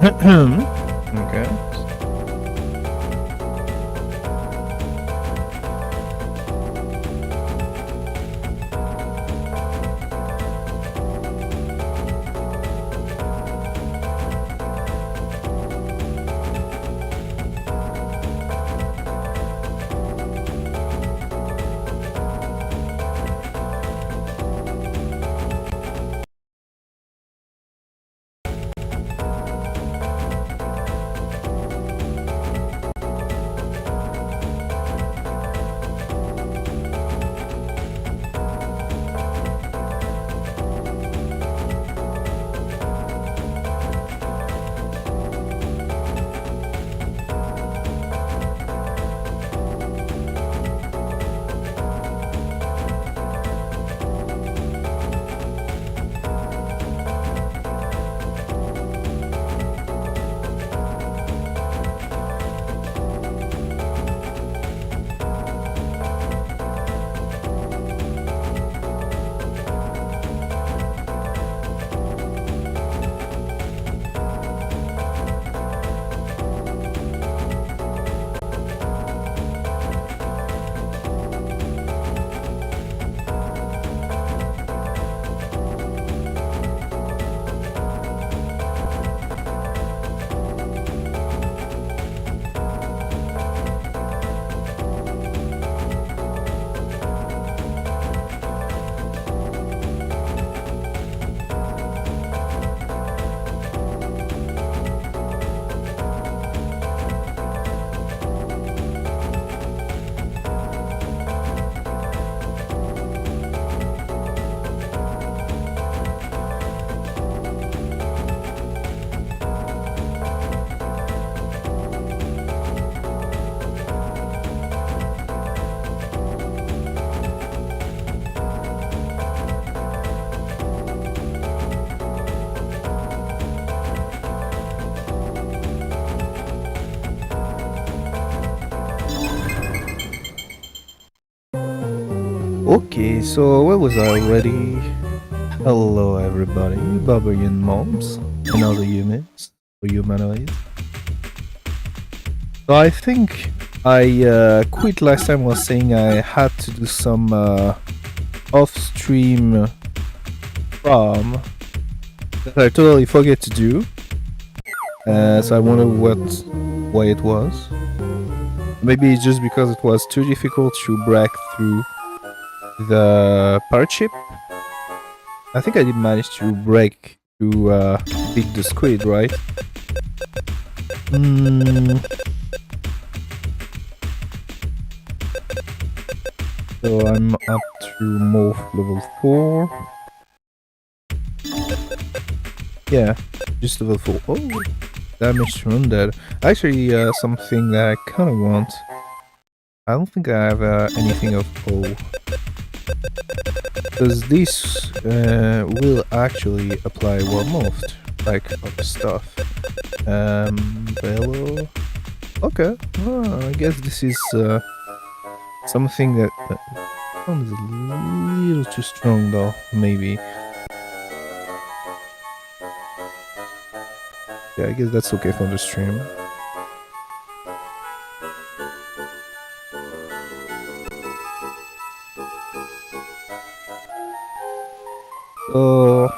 Okay. Okay, so where was I already? Hello everybody, barbarian mobs and other humans or humanoids. So I think I quit last time. Was saying I had to do some off-stream farm that I totally forget to do. So I wonder why it was. Maybe it's just because it was too difficult to break through the pirate ship. I think I did manage to break to beat the squid, right? So I'm up to Morph level 4. Yeah, just level 4. Oh, damage to undead. Actually, something that I kind of want. I don't think I have anything of O. Because this will actually apply while moved, like other stuff. Bellow. Okay, well, I guess this is something that sounds a little too strong though, maybe. Yeah, I guess that's okay for the stream. So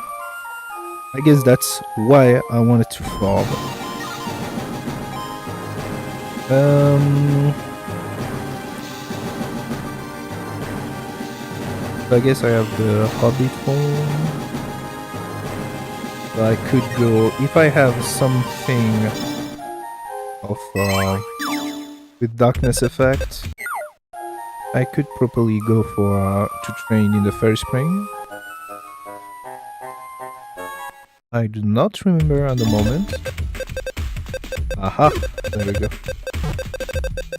I guess that's why I wanted to farm. I guess I have the Hobbit form. So I could go if I have something of with darkness effect. I could probably go for to train in the first spring. I do not remember at the moment. Aha! There we go.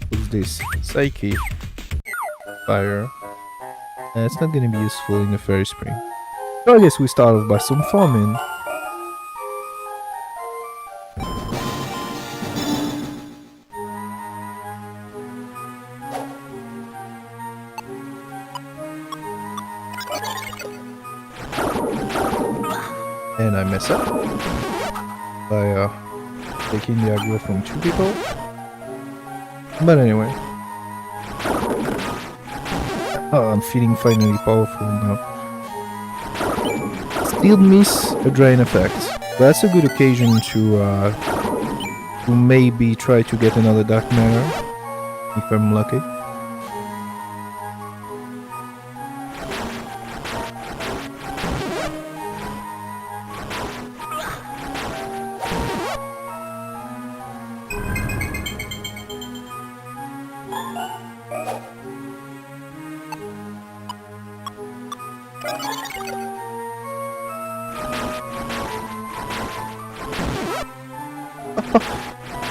What's this? Psyche. Fire. It's not gonna be useful in the first spring. So I guess we start off by some farming. And I mess up by taking the aggro from 2 people. But anyway. Oh, I'm feeling finally powerful now. Still miss a drain effect. That's a good occasion to maybe try to get another Dark Mirror, if I'm lucky.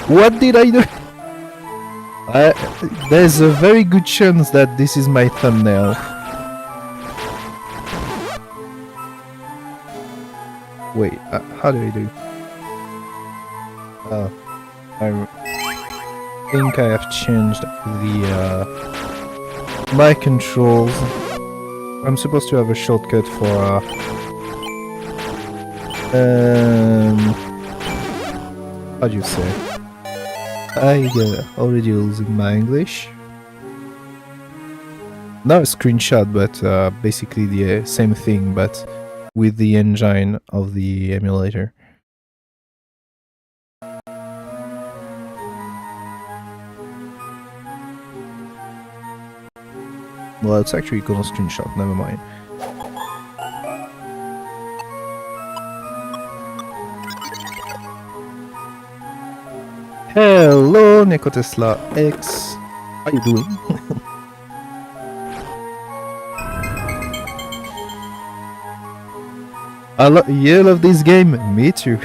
What did I do? There's a very good chance that this is my thumbnail. Wait, how do I do? I think I have changed the my controls. I'm supposed to have a shortcut for how do you say? I already losing my English. Not a screenshot, but basically the same thing, but with the engine of the emulator. Well, it's actually called a screenshot, never mind. Hello, Nicotesla X. How you doing? You love this game? Me too.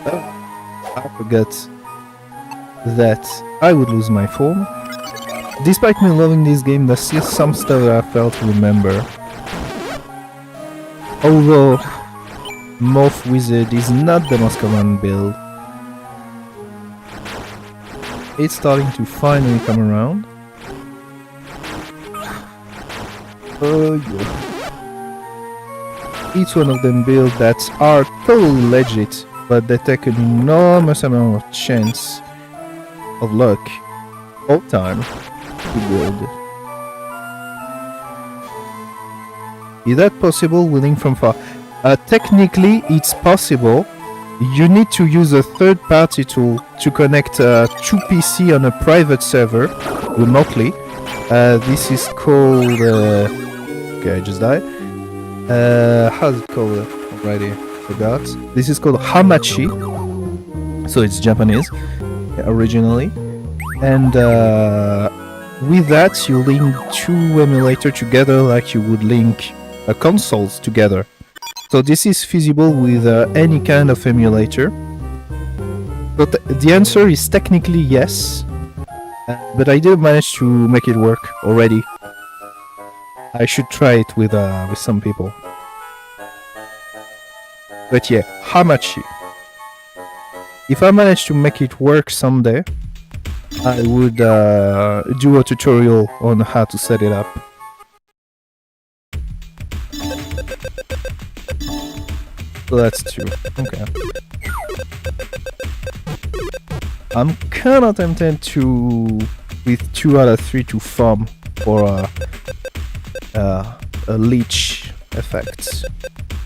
Oh, I forgot that I would lose my form. Despite me loving this game, there's still some stuff that I failed to remember. Although Morph Wizard is not the most common build. It's starting to finally come around. Oh yeah. It's one of them builds that are totally legit, but they take an enormous amount of chance of luck all time to build. Is that possible with link from far? Technically, it's possible. You need to use a third-party tool to connect two PC on a private server remotely. This is called... okay, I just died. How's it called already? Forgot. This is called Hamachi. So it's Japanese, originally. And with that, you link two emulators together like you would link consoles together. So this is feasible with any kind of emulator. But the answer is technically yes. But I didn't manage to make it work already. I should try it with some people. But yeah, Hamachi. If I manage to make it work someday, I would do a tutorial on how to set it up. So that's two. Okay. I'm kinda tempted to, with 2 out of 3, to farm for a leech effect,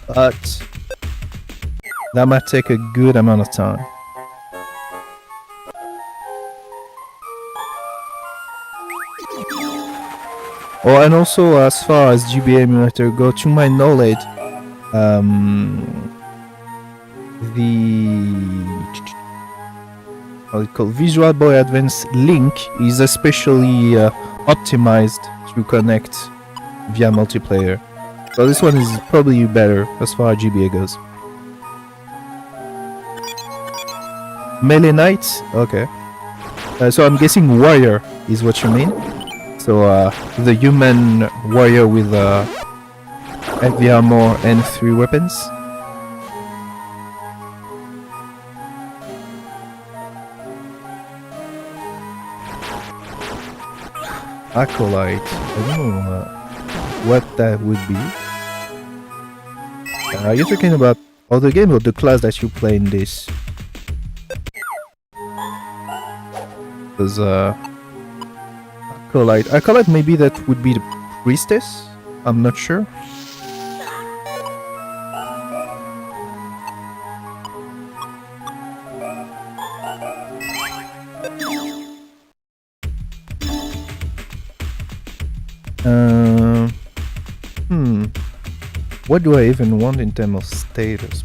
but that might take a good amount of time. Oh, and also as far as GBA emulator go, to my knowledge, the Visual Boy Advance Link is especially optimized to connect via multiplayer. So this one is probably better as far as GBA goes. Melee Knight? Okay. So I'm guessing warrior is what you mean. So the human warrior with heavy armor and 3 weapons. Acolyte. I don't know what that would be. Are you talking about other game or the class that you play in this? Because Acolyte, maybe that would be the priestess? I'm not sure. What do I even want in terms of status?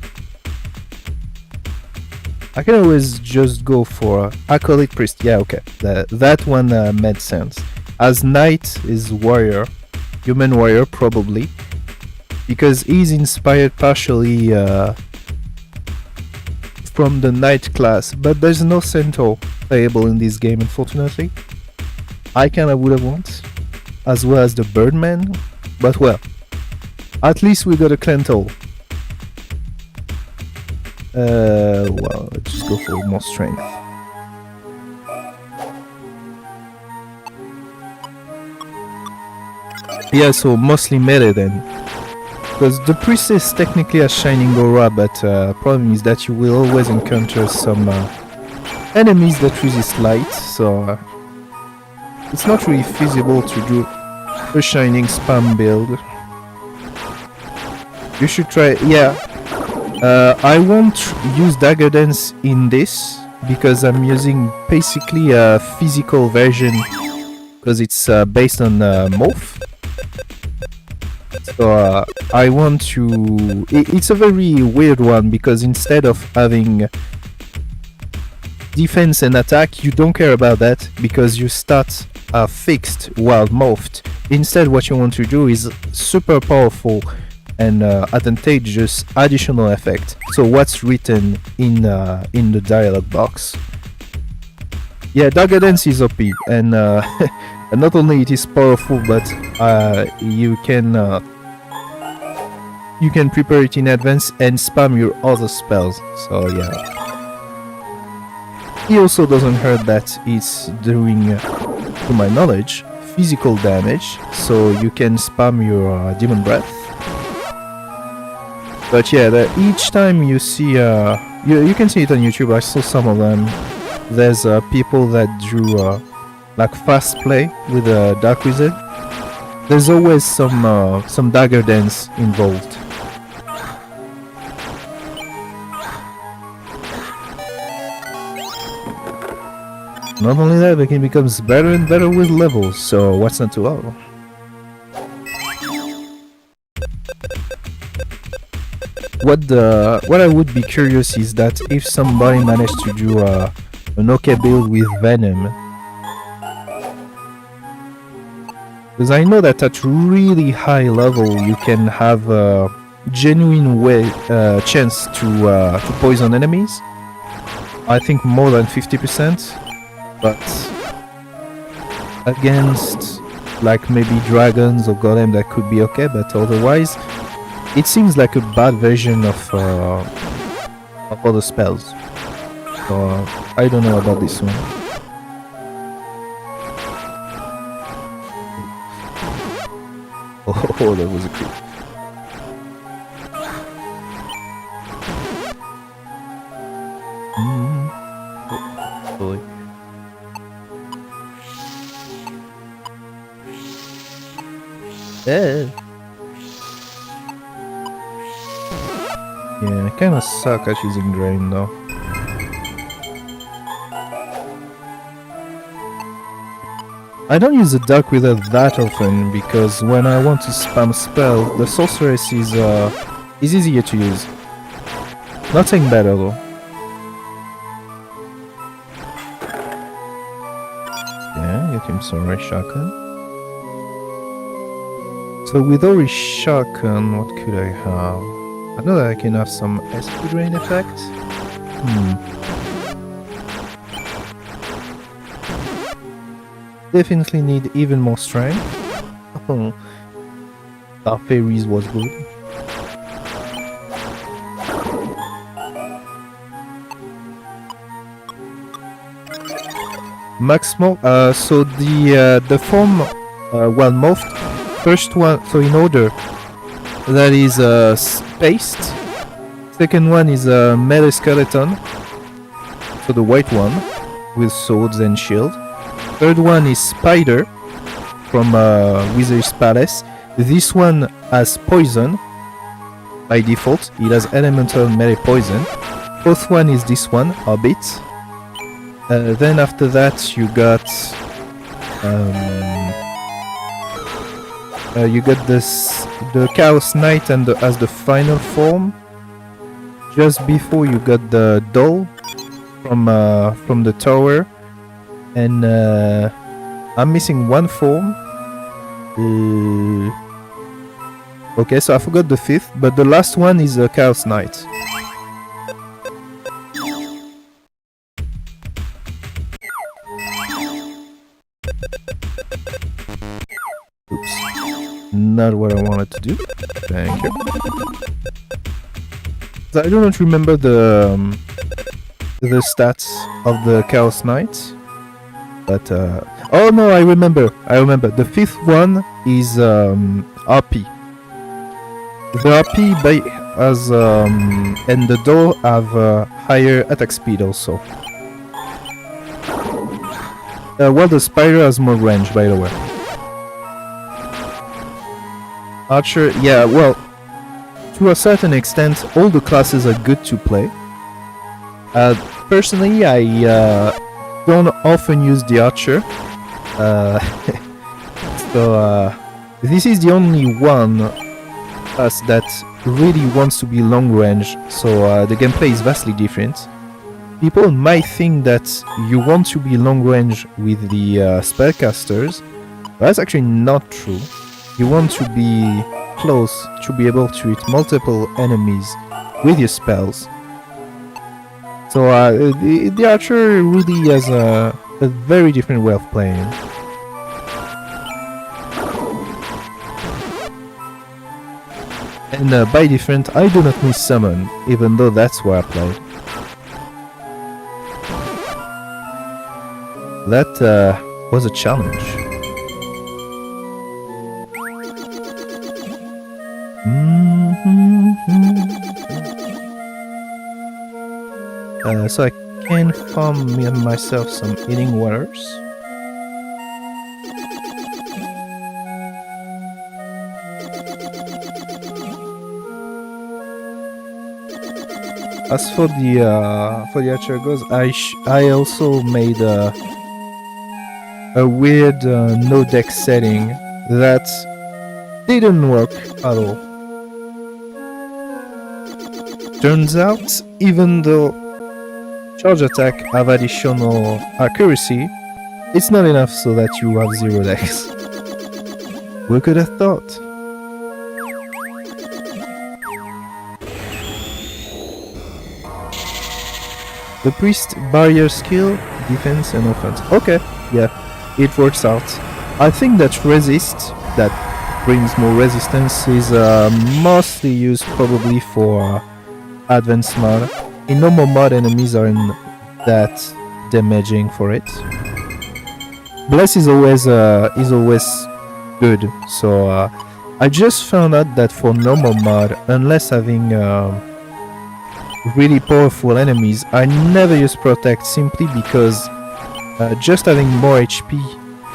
I can always just go for Acolyte Priest. Yeah, okay. That one made sense. As Knight is Warrior, Human Warrior probably, because he's inspired partially from the Knight class, but there's no Centaur playable in this game, unfortunately. I kinda would have wanted, as well as the Birdman, but well, at least we got a Centaur. Well, let's just go for more strength. Yeah, so mostly melee then. Because the priestess technically has Shining Aura, but problem is that you will always encounter some enemies that resist light, so it's not really feasible to do a Shining spam build. You should try, yeah. I won't use Dagger Dance in this because I'm using basically a physical version because it's based on Morph. So I want to... It's a very weird one because instead of having defense and attack, you don't care about that because your stats are fixed while morphed. Instead, what you want to do is super powerful and advantageous additional effect. So what's written in the dialogue box? Yeah, Dagger Dance is OP, and and not only it is powerful, but you can prepare it in advance and spam your other spells. So yeah, he also doesn't hurt that it's doing, to my knowledge, physical damage. So you can spam your Demon Breath. But yeah, each time you see, you can see it on YouTube, I saw some of them, there's people that do like fast play with Dark Wizard. There's always some Dagger Dance involved. Not only that, the game becomes better and better with levels, so what's not to love? What I would be curious is that if somebody managed to do an okay build with Venom, because I know that at really high level you can have a genuine chance to poison enemies. I think more than 50%, but against like maybe dragons or golem that could be okay, but otherwise it seems like a bad version of other spells. So I don't know about this one. Oh, that was a creep. Oh, boy. Yeah, I kinda suck at using Drain though. I don't use the Dark Wither that often because when I want to spam spell, the Sorceress is easier to use. Not saying better though. Yeah, get him some Ray Shotgun. So with Ori Shotgun, what could I have? I know that I can have some SP Drain effect. Definitely need even more strength. Oh, Dark Fairies was good. Max Morph. So the form, well, morphed. First one, so in order, that is spaced. Second one is a melee skeleton, so the white one with swords and shield. Third one is Spider from Wizard's Palace. This one has poison by default. It has elemental melee poison. Fourth one is this one, Hobbit. Then after that you got the Chaos Knight and as the final form. Just before you got the doll from the tower, and I'm missing one form. Okay, so I forgot the fifth, but the last one is a Chaos Knight. Oops, not what I wanted to do. Thank you. I do not remember the stats of the Chaos Knight, but oh no, I remember. The fifth one is RP. The RP has and the doll have higher attack speed also. While the spider has more range, by the way. Archer, yeah, well, to a certain extent, all the classes are good to play. Personally, I don't often use the archer, so this is the only one class that really wants to be long range, so the gameplay is vastly different. People might think that you want to be long range with the spellcasters, but that's actually not true. You want to be close to be able to hit multiple enemies with your spells. So the archer really has a very different way of playing. And by different, I do not miss summon, even though that's where I played. That was a challenge. So I can farm me and myself some healing waters. As for the archer goes, I also made a weird no deck setting that didn't work at all. Turns out, even though charge attack have additional accuracy, it's not enough so that you have 0 decks. Who could have thought? The priest barrier skill, defense and offense. Okay, yeah, it works out. I think that resist, that brings more resistance, is mostly used probably for advanced mod. In normal mod, enemies aren't that damaging for it. Bless is always good, so I just found out that for normal mod, unless having really powerful enemies, I never use protect simply because just having more HP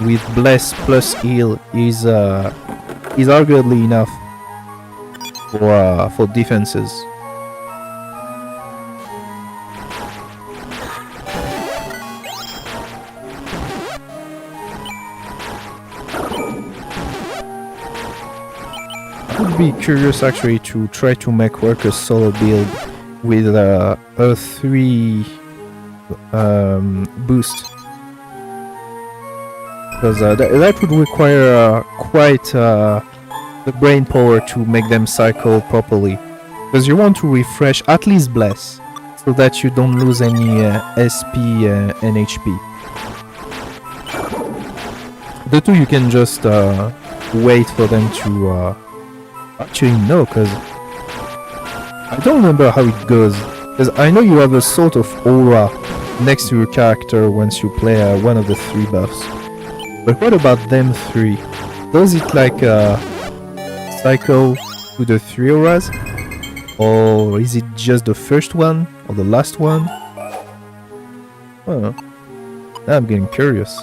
with bless plus heal is arguably enough for defenses. I would be curious actually to try to make work a solo build with a 3 boost, because that would require quite the brain power to make them cycle properly, because you want to refresh at least bless so that you don't lose any SP and HP. The two you can just wait for them to actually no, because I don't remember how it goes, because I know you have a sort of aura next to your character once you play one of the 3 buffs. But what about them 3? Does it like cycle to the 3 auras? Or is it just the first one or the last one? Oh, now I'm getting curious.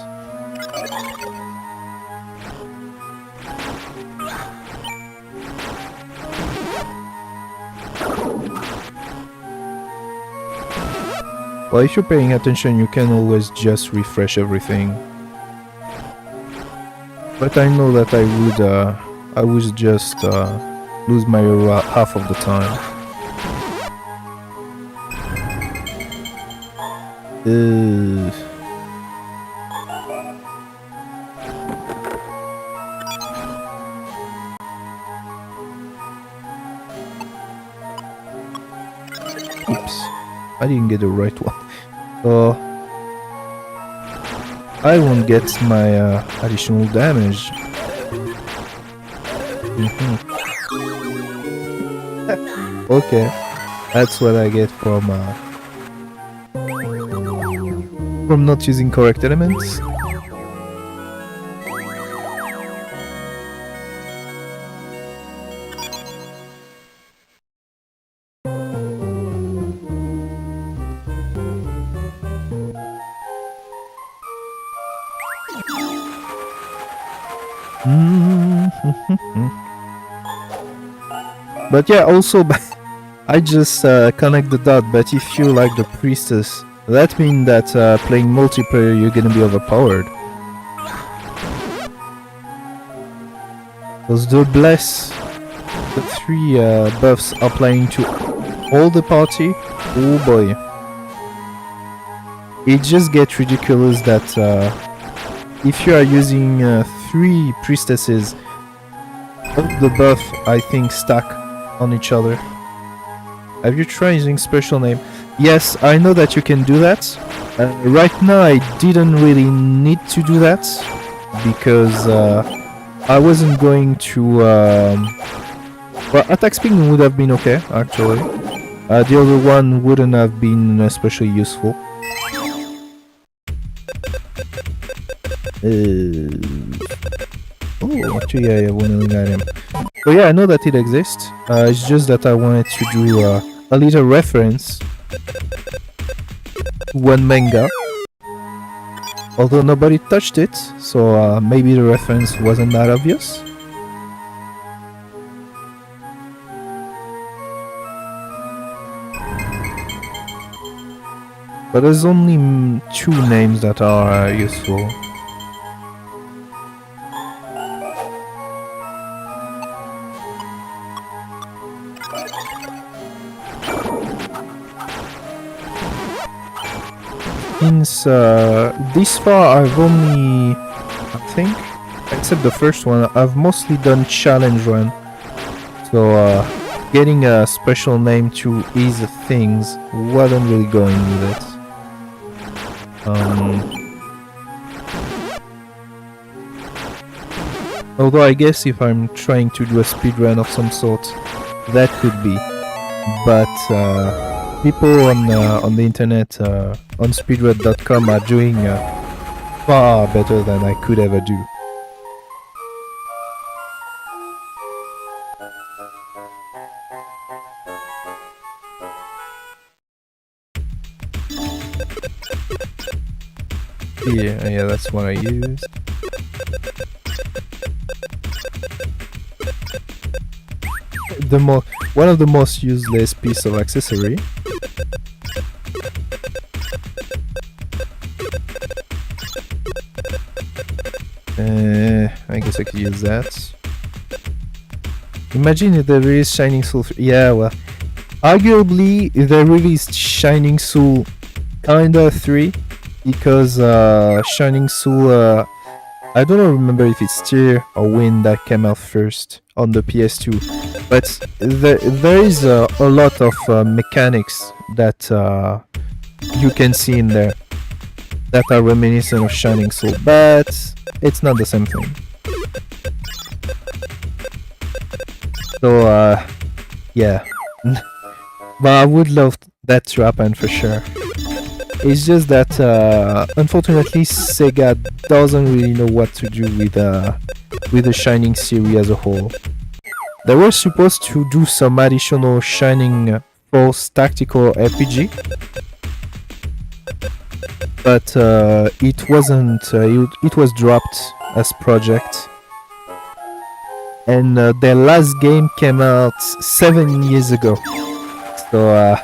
Well, if you're paying attention, you can always just refresh everything. But I know that I would just lose my half of the time. Oops, I didn't get the right one. So I won't get my additional damage. Okay, that's what I get from not using correct elements. But yeah, also I just connect the dot, but if you like the priestess, that means that playing multiplayer you're gonna be overpowered. Because the bless, the 3 buffs applying to all the party, oh boy. It just gets ridiculous that if you are using 3 priestesses, all the buff I think stack on each other. Have you tried using special name? Yes, I know that you can do that. Right now I didn't really need to do that because I wasn't going to well, attack speed would have been okay actually. The other one wouldn't have been especially useful. Oh, actually, yeah, one healing item. So yeah, I know that it exists. It's just that I wanted to do a little reference to one manga. Although nobody touched it, so maybe the reference wasn't that obvious. But there's only 2 names that are useful. Since this far I've only, I think, except the first one, I've mostly done challenge run. So getting a special name to ease things wasn't really going with it. Although I guess if I'm trying to do a speedrun of some sort, that could be. But people on the internet, on speedrun.com, are doing far better than I could ever do. Yeah, that's what I use. One of the most useless piece of accessory. I guess I could use that. Imagine if they released Shining Soul 3. Yeah, well, arguably they released Shining Soul kinda 3 because Shining Soul, I don't remember if it's Tear or Wind that came out first on the PS2, but there is a lot of mechanics that you can see in there that are reminiscent of Shining Soul, but it's not the same thing. So yeah, but I would love that to happen for sure. It's just that unfortunately Sega doesn't really know what to do with the Shining series as a whole. They were supposed to do some additional Shining Force tactical RPG, but it wasn't. It was dropped as project, and their last game came out 7 years ago. So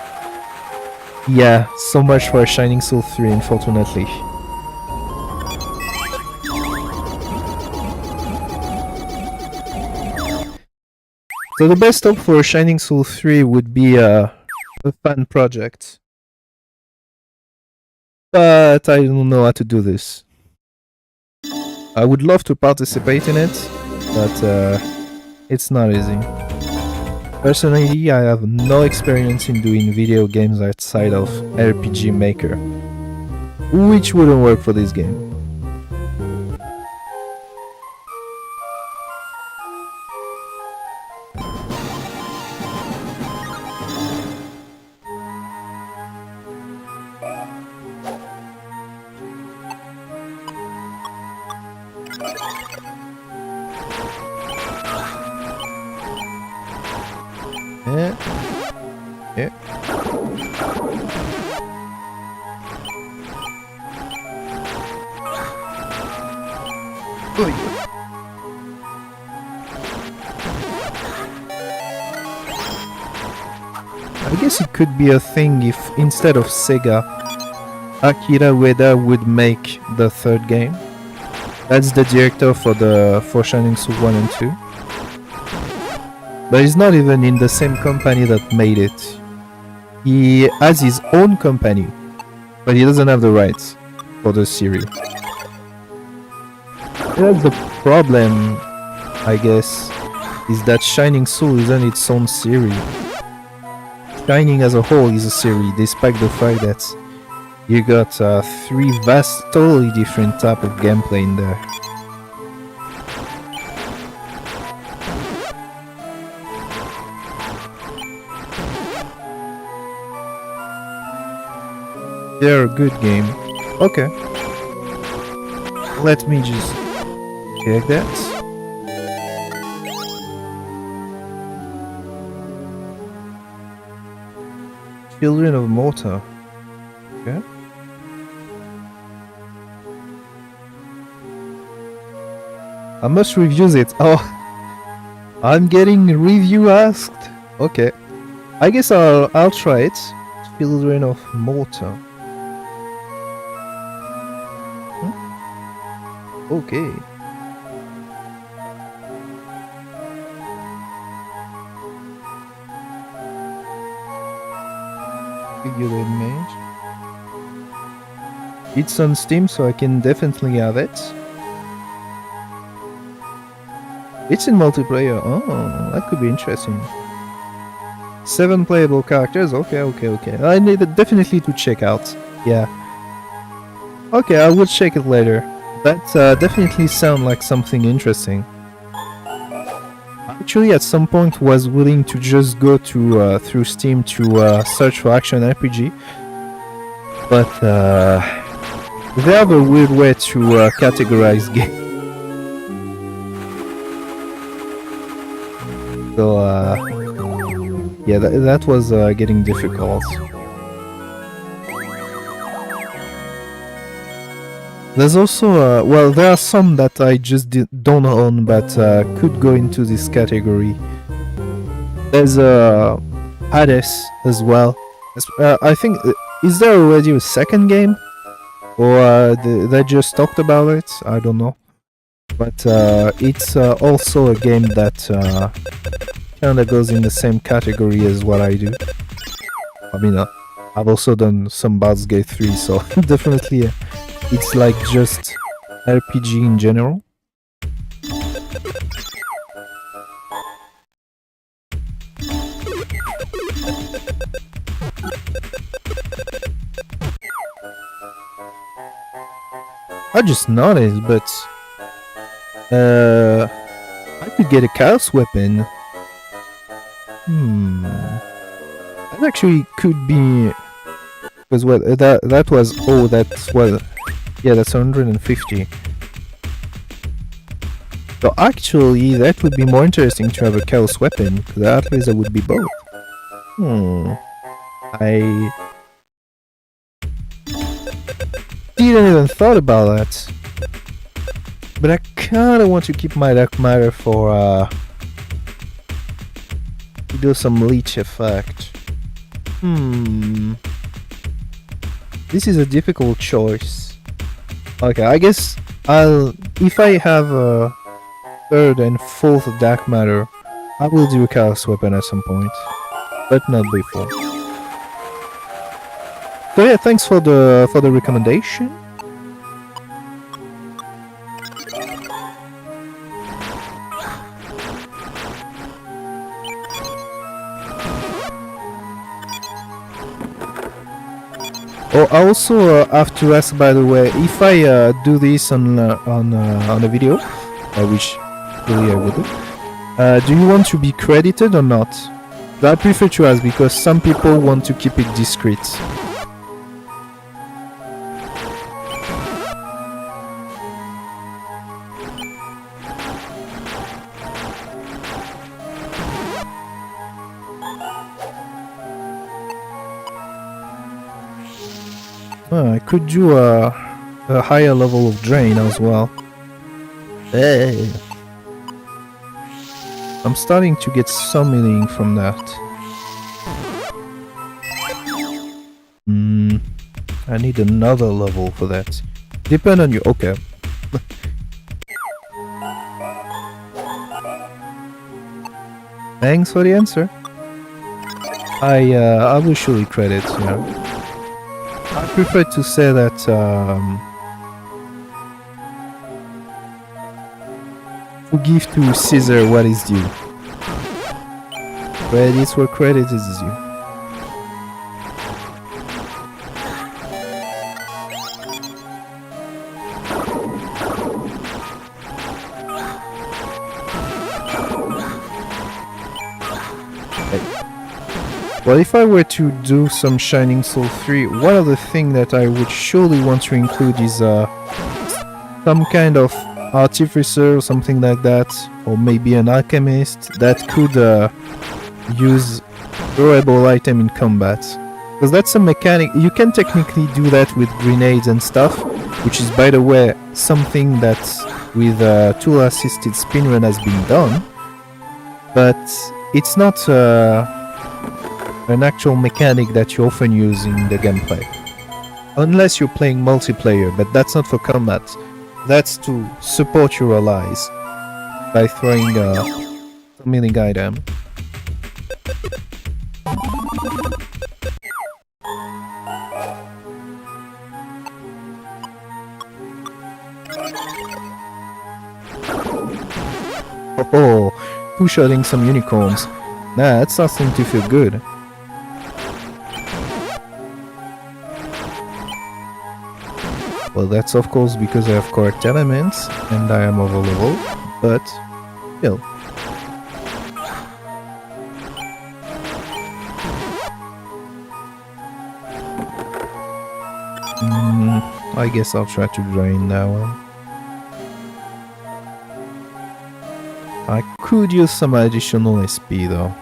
Yeah, so much for Shining Soul 3, unfortunately. So the best hope for Shining Soul 3 would be a fan project. But I don't know how to do this. I would love to participate in it, but it's not easy. Personally, I have no experience in doing video games outside of RPG Maker, which wouldn't work for this game. Yeah. I guess it could be a thing if instead of Sega, Akira Ueda would make the third game. That's the director for Shining Soul 1 and 2. But he's not even in the same company that made it. He has his own company, but he doesn't have the rights for the series. That's the problem, I guess, is that Shining Soul isn't its own series. Shining as a whole is a series, despite the fact that you got 3 vast, totally different type of gameplay in there. They're a good game. Okay. Let me just check that. Children of Mortar. Okay. I must review it. Oh, I'm getting review asked. Okay. I guess I'll try it. Children of Mortar. Okay. Figure image. It's on Steam, so I can definitely have it. It's in multiplayer. Oh, that could be interesting. 7 playable characters. Okay. I need it definitely to check out. Yeah. Okay, I will check it later. That definitely sounds like something interesting. Actually, at some point, was willing to just go to through Steam to search for action RPG, but they have a weird way to categorize games. So yeah, that was getting difficult. There's also, well, there are some that I just don't own, but could go into this category. There's Hades as well. I think, is there already a second game? Or they just talked about it? I don't know. But it's also a game that kinda goes in the same category as what I do. I mean, I've also done some Baldur's Gate 3, so definitely it's like just RPG in general. I just noticed, but I could get a chaos weapon. That actually could be, because what that was, oh, that's what, yeah, that's 150. So actually that would be more interesting to have a chaos weapon, because at least it would be both. I didn't even thought about that, but I kinda want to keep my dark matter for to do some leech effect. This is a difficult choice. Okay, I guess if I have a third and fourth dark matter, I will do a chaos weapon at some point, but not before. So yeah, thanks for the recommendation. Oh, I also have to ask, by the way, if I do this on a video, which really I would do you want to be credited or not? I prefer to ask because some people want to keep it discreet. I could do a higher level of drain as well. Hey. I'm starting to get some meaning from that. I need another level for that. Depend on you. Okay. Thanks for the answer. I will surely credit, you know. I prefer to say that to give to Caesar what is due. Credit where credit is due. Well, if I were to do some Shining Soul 3, one of the things that I would surely want to include is some kind of artificer or something like that, or maybe an alchemist that could use durable item in combat. Because that's a mechanic. You can technically do that with grenades and stuff, which is, by the way, something that with tool-assisted speedrun has been done, but it's not an actual mechanic that you often use in the gameplay. Unless you're playing multiplayer, but that's not for combat. That's to support your allies by throwing a healing item. Oh, two-shotting some unicorns. Nah, that's starting to feel good. Well, that's of course because I have correct elements and I am over level, but still. I guess I'll try to drain that one. I could use some additional SP though.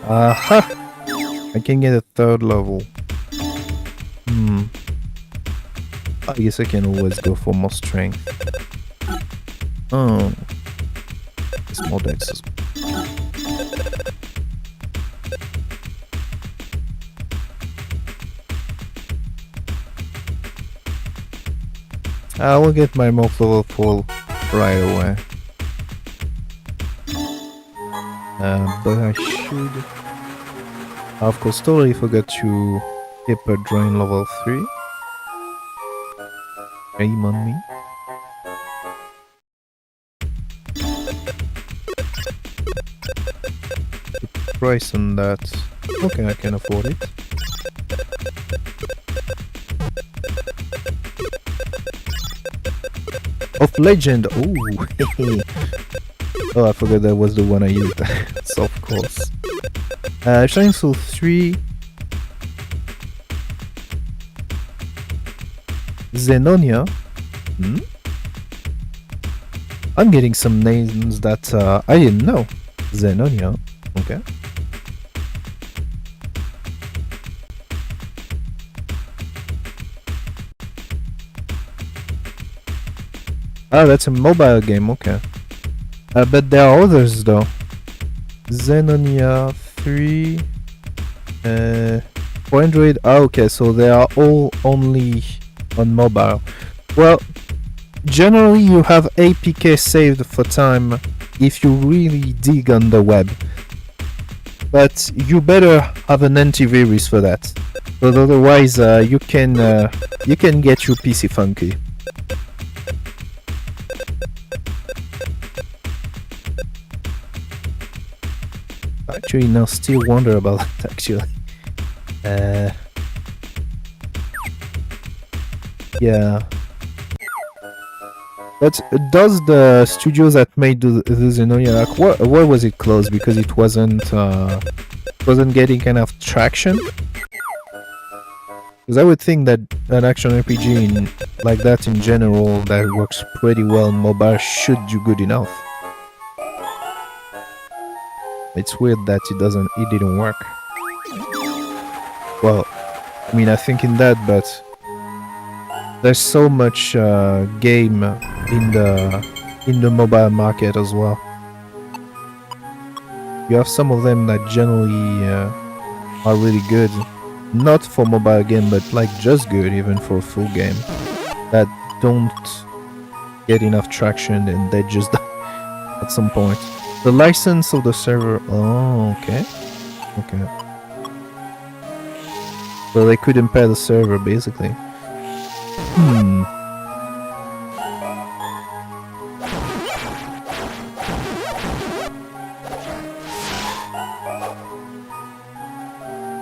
Aha! I can get a third level. I guess I can always go for more strength. Oh. It's more dex. I will get my Morph level full right away. But I should... I of course totally forgot to keep a drain level 3. Aim on me. The price on that... Okay, I can afford it. Of Legend! Ooh! Oh, I forgot that was the one I used. So of course. Shining Soul 3. Zenonia. I'm getting some names that I didn't know. Zenonia. Okay. Ah, that's a mobile game, okay. But there are others though. Xenonia 3. For Android, okay, so they are all only on mobile. Well, generally you have APK saved for time if you really dig on the web. But you better have an antivirus for that. But otherwise you can get your PC funky. Actually, now still wonder about that actually. Yeah. But does the studios that made the Xenonia, like, why was it closed? Because it wasn't getting kind of traction? Because I would think that an action RPG like that in general that works pretty well on mobile should do good enough. It's weird that it didn't work. Well, I mean, I think in that, but there's so much game in the mobile market as well. You have some of them that generally are really good, not for mobile game, but like just good even for a full game, that don't get enough traction and they just die at some point. The license of the server. Oh, okay. Okay. So they could impair the server basically.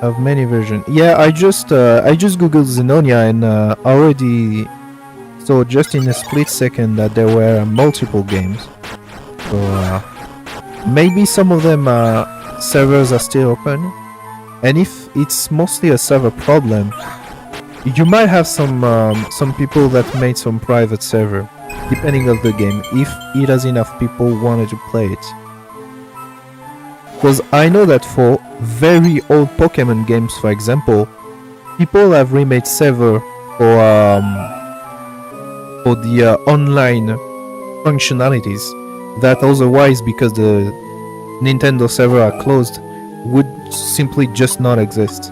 Of many versions. Yeah, I just googled Xenonia and already saw just in a split second that there were multiple games. So maybe some of them servers are still open, and if it's mostly a server problem, you might have some people that made some private server, depending on the game, if it has enough people wanted to play it. Because I know that for very old Pokemon games, for example, people have remade server for the online functionalities that otherwise, because the Nintendo server are closed, would simply just not exist.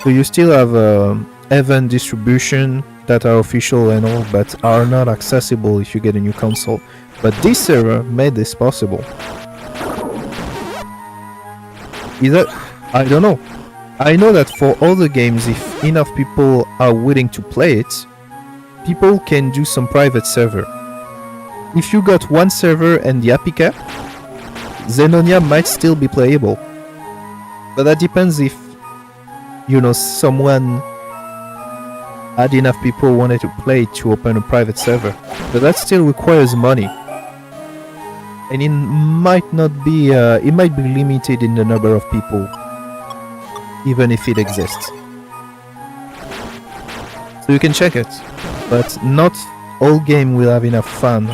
So you still have event distribution that are official and all, but are not accessible if you get a new console. But this server made this possible. I don't know. I know that for other games, if enough people are willing to play it, people can do some private server. If you got one server and the APK, Xenonia might still be playable. But that depends if, you know, someone had enough people wanted to play it to open a private server. But that still requires money. And it might not be, it might be limited in the number of people, even if it exists. So you can check it, but not all game will have enough fun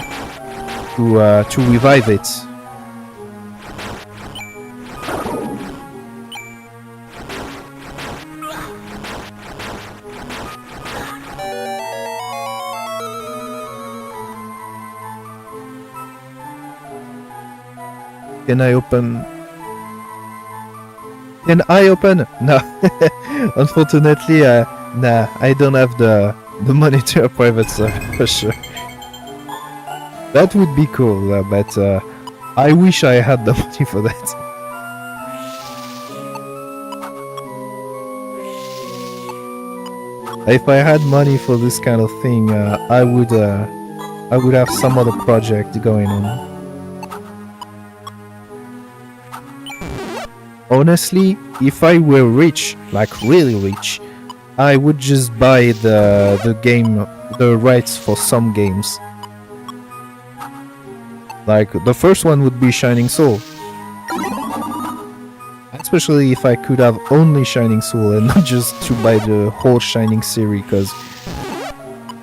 to revive it. Can I open? No. Unfortunately, nah, I don't have the money to a private server for sure. That would be cool, but I wish I had the money for that. If I had money for this kind of thing, I would have some other project going on. Honestly, if I were rich, like really rich, I would just buy the rights for some games. Like, the first one would be Shining Soul. Especially if I could have only Shining Soul and not just to buy the whole Shining series, because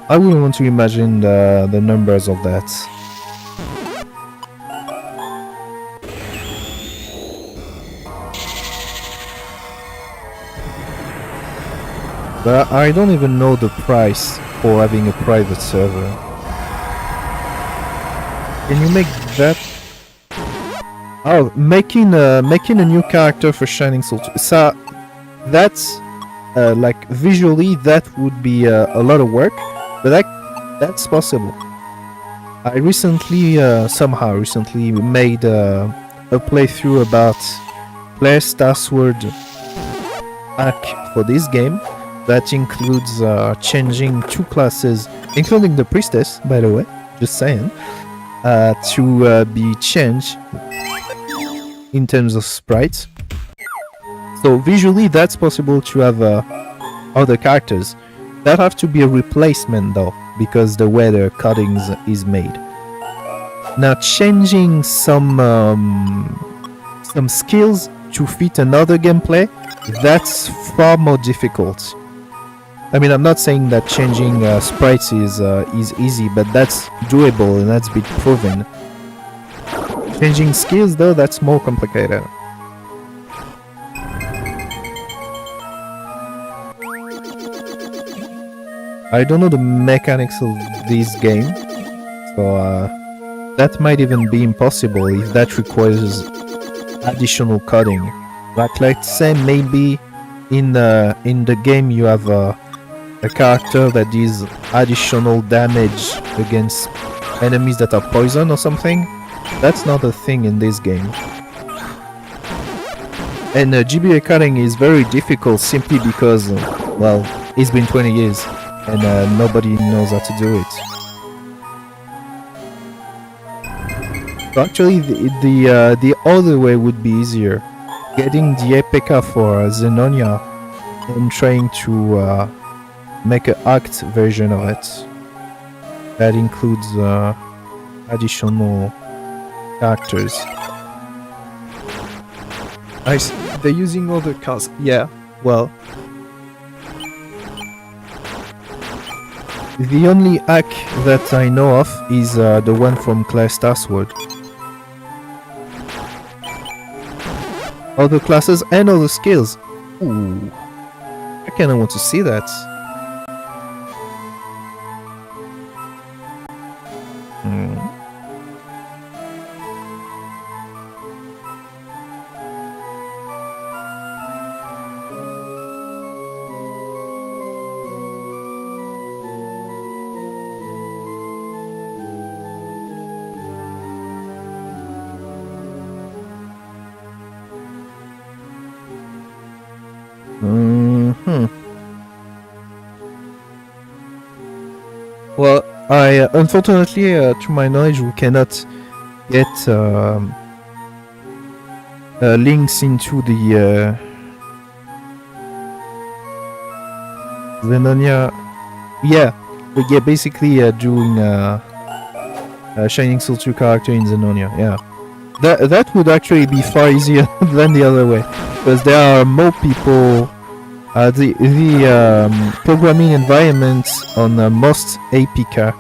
I wouldn't want to imagine the numbers of that. But I don't even know the price for having a private server. Can you make that? Oh, making a new character for Shining Soul 2. So that's like visually that would be a lot of work, but that's possible. I somehow recently made a playthrough about Claire Starsword hack for this game that includes changing 2 classes, including the priestess, by the way, just saying, to be changed in terms of sprites. So visually that's possible to have other characters. That have to be a replacement though, because the way the cuttings is made. Now changing some skills to fit another gameplay, that's far more difficult. I mean, I'm not saying that changing sprites is easy, but that's doable and that's been proven. Changing skills though, that's more complicated. I don't know the mechanics of this game, so that might even be impossible if that requires additional coding. Like let's say maybe in the game you have a character that is additional damage against enemies that are poison or something. That's not a thing in this game. And GBA coding is very difficult simply because, well, it's been 20 years and nobody knows how to do it. So actually, the other way would be easier. Getting the APK for Xenonia and trying to make an act version of it. That includes additional characters. They're using other cars. Yeah, well. The only hack that I know of is the one from Claire Starsword. Other classes and other skills. Ooh. I kinda want to see that. Well, unfortunately, to my knowledge, we cannot get links into the Xenonia. Yeah, but yeah, basically doing Shining Soul 2 character in Xenonia. Yeah, that would actually be far easier than the other way, because there are more people. The programming environment on most APK,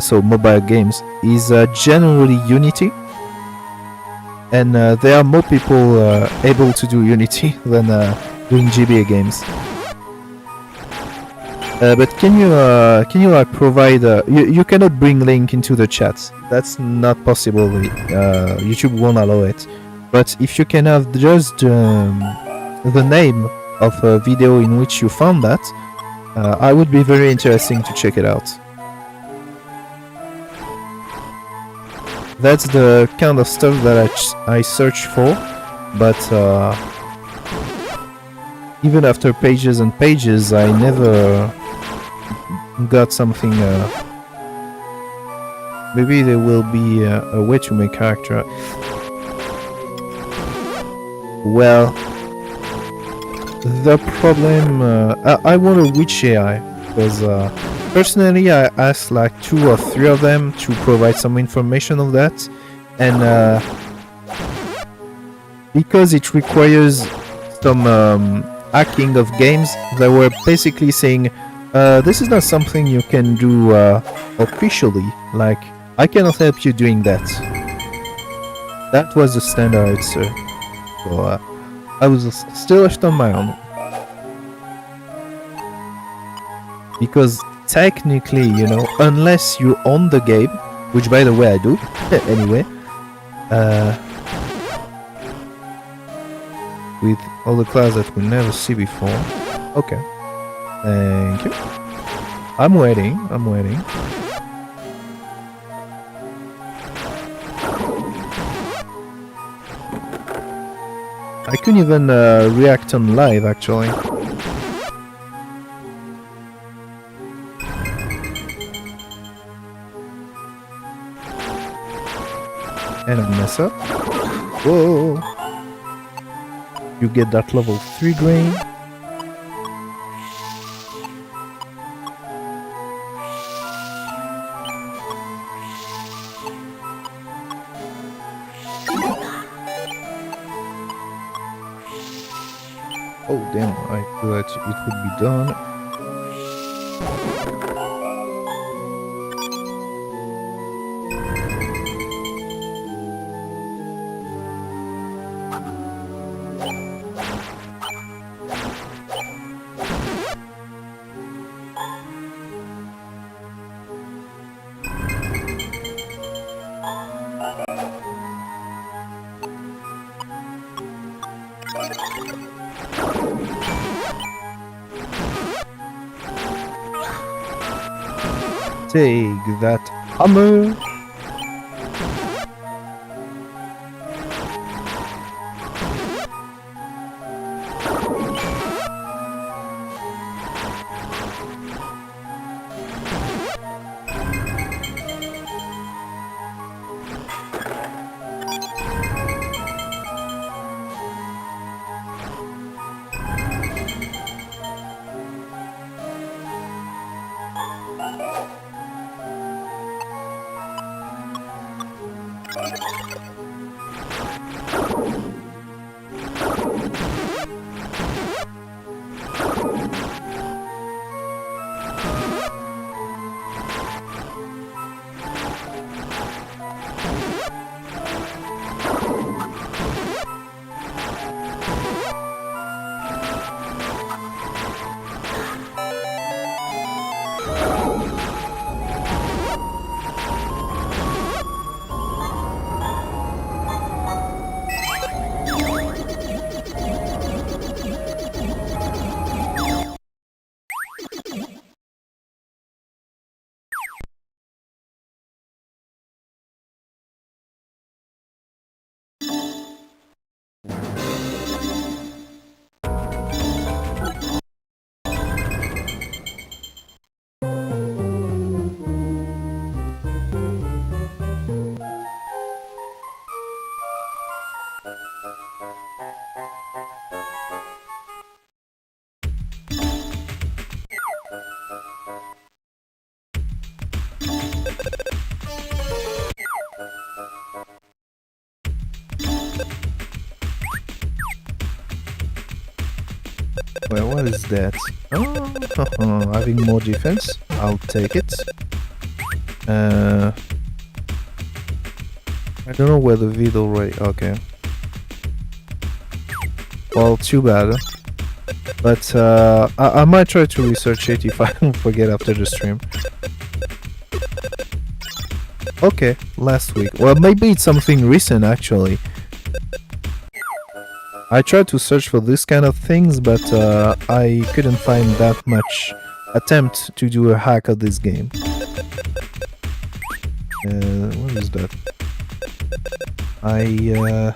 so mobile games, is generally Unity, and there are more people able to do Unity than doing GBA games. But can you like provide? You cannot bring link into the chat. That's not possible. YouTube won't allow it. But if you can have just the name of a video in which you found that, I would be very interesting to check it out. That's the kind of stuff that I search for, but even after pages and pages, I never got something. Maybe there will be a way to make character. Well, the problem, I want a witch AI, because personally I asked like 2 or 3 of them to provide some information of that, and because it requires some hacking of games, they were basically saying this is not something you can do officially, like I cannot help you doing that. That was the standard answer. So I was still left on my own. Because technically, you know, unless you own the game, which by the way I do. Anyway, with all the clouds that we never see before. Okay, thank you. I'm waiting. I couldn't even react on live actually. And I mess up. Whoa! You get that level 3 grain. Oh damn, I thought it would be done. Take that hammer. Well, what is that? Oh, having more defense. I'll take it. I don't know where the vid already. Okay. Well, too bad. But I might try to research it if I don't forget after the stream. Okay, last week. Well, maybe it's something recent actually. I tried to search for this kind of things, but I couldn't find that much attempt to do a hack of this game. What is that? Yeah,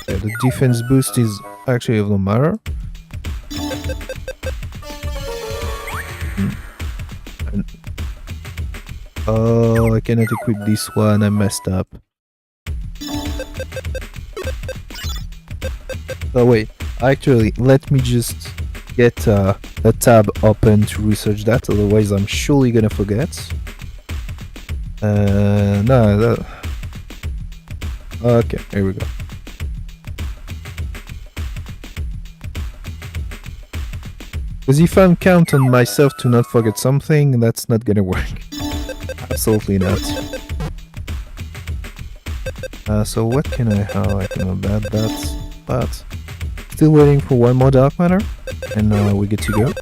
the defense boost is actually of no matter. Oh, I cannot equip this one, I messed up. Oh wait, actually, let me just get a tab open to research that, otherwise I'm surely gonna forget. No, okay, here we go. Because if I'm counting on myself to not forget something, that's not gonna work. Absolutely not. So what can I... Oh, I can add that, but... Still waiting for one more dark matter, and we get to go.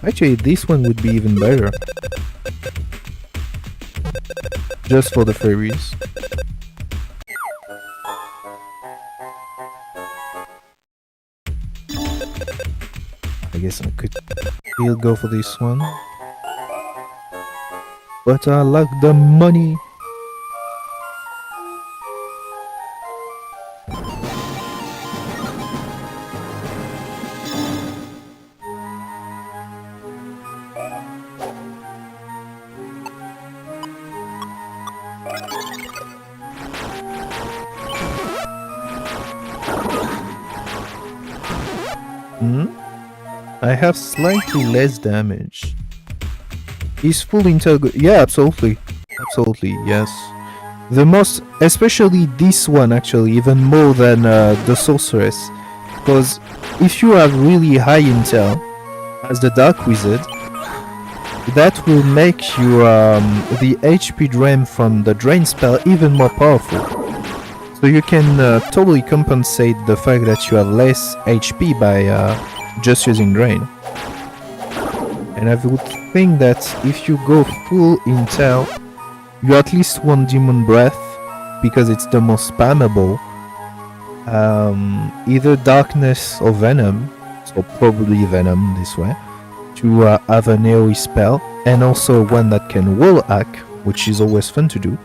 Actually, this one would be even better. Just for the fairies. I guess I could still go for this one. But I like the money. I have slightly less damage. Is full intel good? Yeah, absolutely. Absolutely, yes. The most, especially this one actually, even more than the sorceress. Because if you have really high intel as the Dark Wizard, that will make you the HP drain from the drain spell even more powerful. So you can totally compensate the fact that you have less HP by just using drain. And I would think that if you go full intel, you at least want Demon Breath because it's the most spammable. Either Darkness or Venom, so probably Venom this way, to have an AoE spell, and also one that can wall hack, which is always fun to do.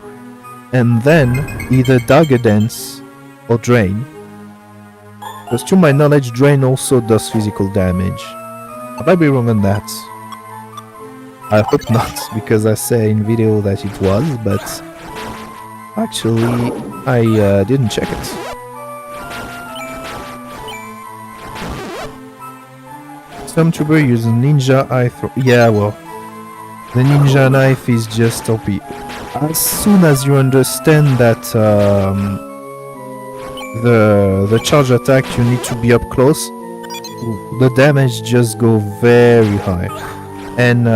And then either Dagger Dance or Drain. Because to my knowledge, Drain also does physical damage. I might be wrong on that. I hope not, because I say in video that it was, but actually I didn't check it. Stormtrooper use ninja eye throw. Yeah, well, the ninja knife is just OP. As soon as you understand that the charge attack you need to be up close, the damage just go very high. And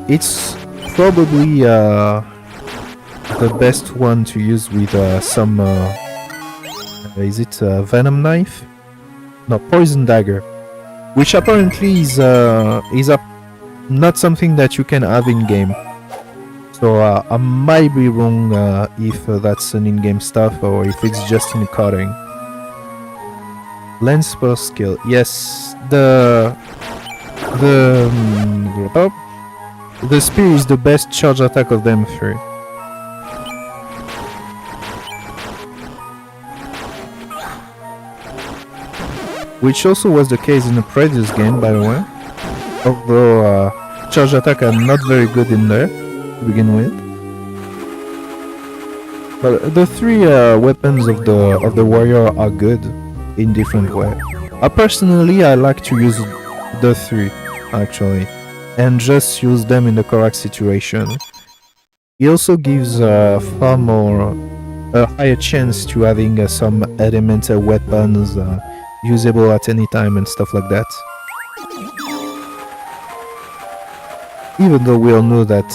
it's probably the best one to use with some is it venom knife? No, poison dagger, which apparently is not something that you can have in game. So I might be wrong if that's an in-game stuff or if it's just in cutting. Lens per skill, yes. The spear is the best charge attack of them three. Which also was the case in the previous game, by the way. Although charge attack are not very good in there to begin with. But the three weapons of the warrior are good in different way. Personally, I like to use the three actually, and just use them in the correct situation. It also gives far more a higher chance to having some elemental weapons usable at any time and stuff like that. Even though we all know that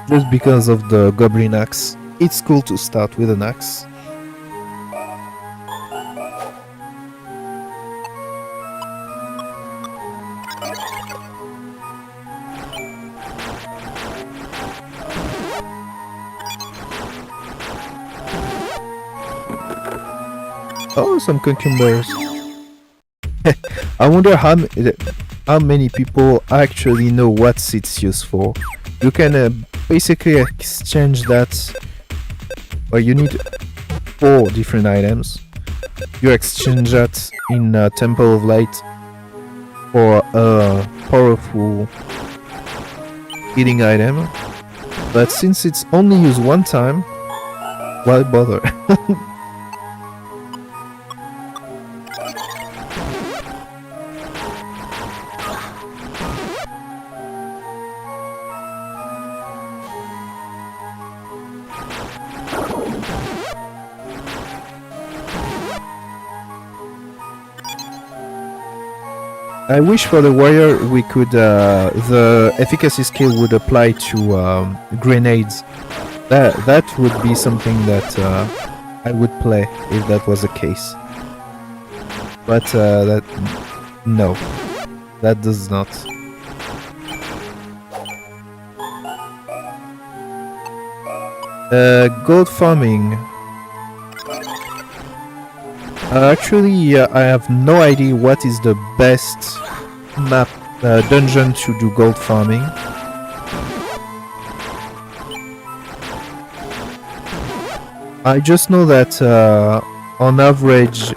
just because of the goblin axe, it's cool to start with an axe. Oh, some cucumbers. I wonder how many people actually know what it's used for. You can basically exchange that, or you need 4 different items. You exchange that in Temple of Light for a powerful healing item. But since it's only used one time, why bother? I wish for the warrior we could the efficacy skill would apply to grenades. That would be something that I would play if that was the case. But no, that does not. Gold farming. Actually, I have no idea what is the best map dungeon to do gold farming. I just know that on average,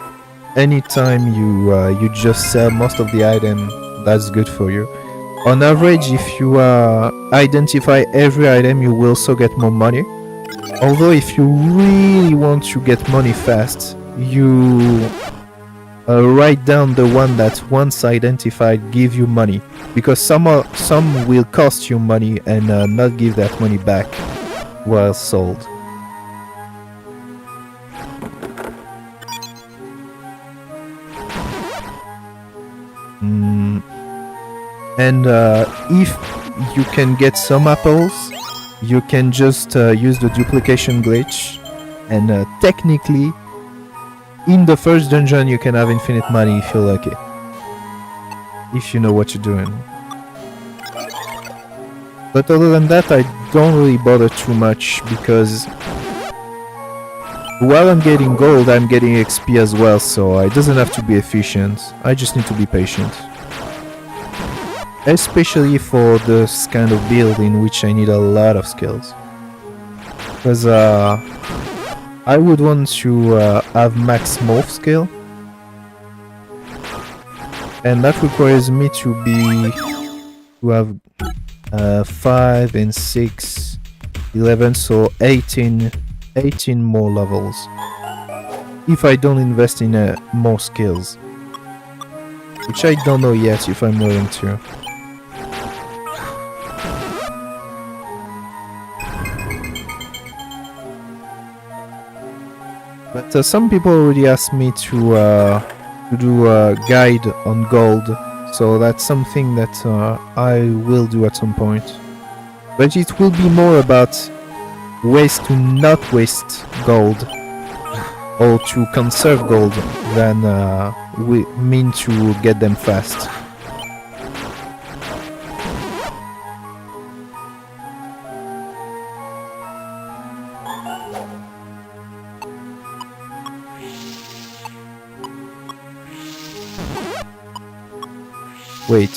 anytime you just sell most of the item, that's good for you. On average, if you identify every item, you will also get more money. Although if you really want to get money fast, you write down the one that once identified give you money, because some will cost you money and not give that money back while sold. And if you can get some apples, you can just use the duplication glitch, and technically in the first dungeon you can have infinite money if you're lucky, if you know what you're doing. But other than that, I don't really bother too much, because while I'm getting gold, I'm getting XP as well, so it doesn't have to be efficient. I just need to be patient. Especially for this kind of build in which I need a lot of skills. Because I would want to have max Morph skill. And that requires me to have 5 and 6, 11, so 18 more levels. If I don't invest in more skills. Which I don't know yet if I'm willing to. But some people already asked me to do a guide on gold, so that's something that I will do at some point. But it will be more about ways to not waste gold, or to conserve gold, than we mean to get them fast. Wait.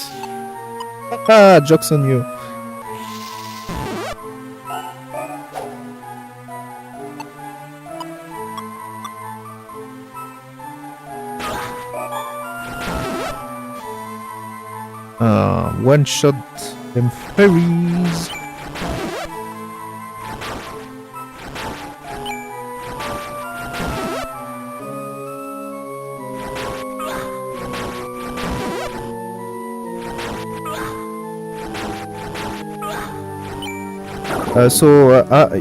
Ah, joke's on you. One shot them fairies.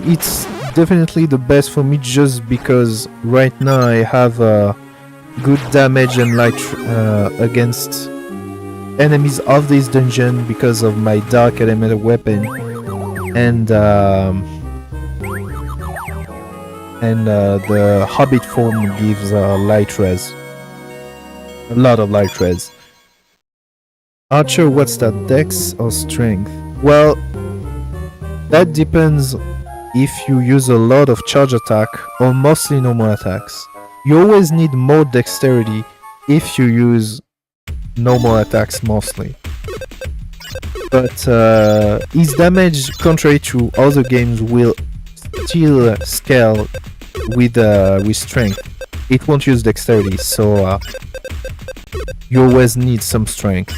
It's definitely the best for me, just because right now I have good damage and light against enemies of this dungeon because of my dark elemental weapon, and the hobbit form gives light res, a lot of light res. Archer, what's that, dex or strength? Well, that depends if you use a lot of charge attack or mostly normal attacks. You always need more dexterity if you use normal attacks mostly. But his damage, contrary to other games, will still scale with strength. It won't use dexterity, so you always need some strength.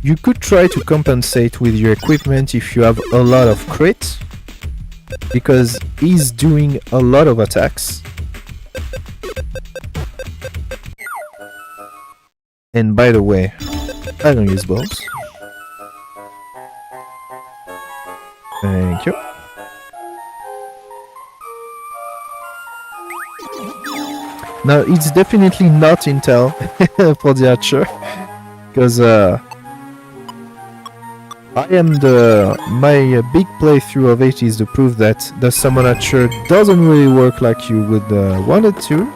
You could try to compensate with your equipment if you have a lot of crit, because he's doing a lot of attacks. And by the way, I don't use bows. Thank you. Now, it's definitely not intel for the archer, because my big playthrough of it is to prove that the summon archer doesn't really work like you would want it to.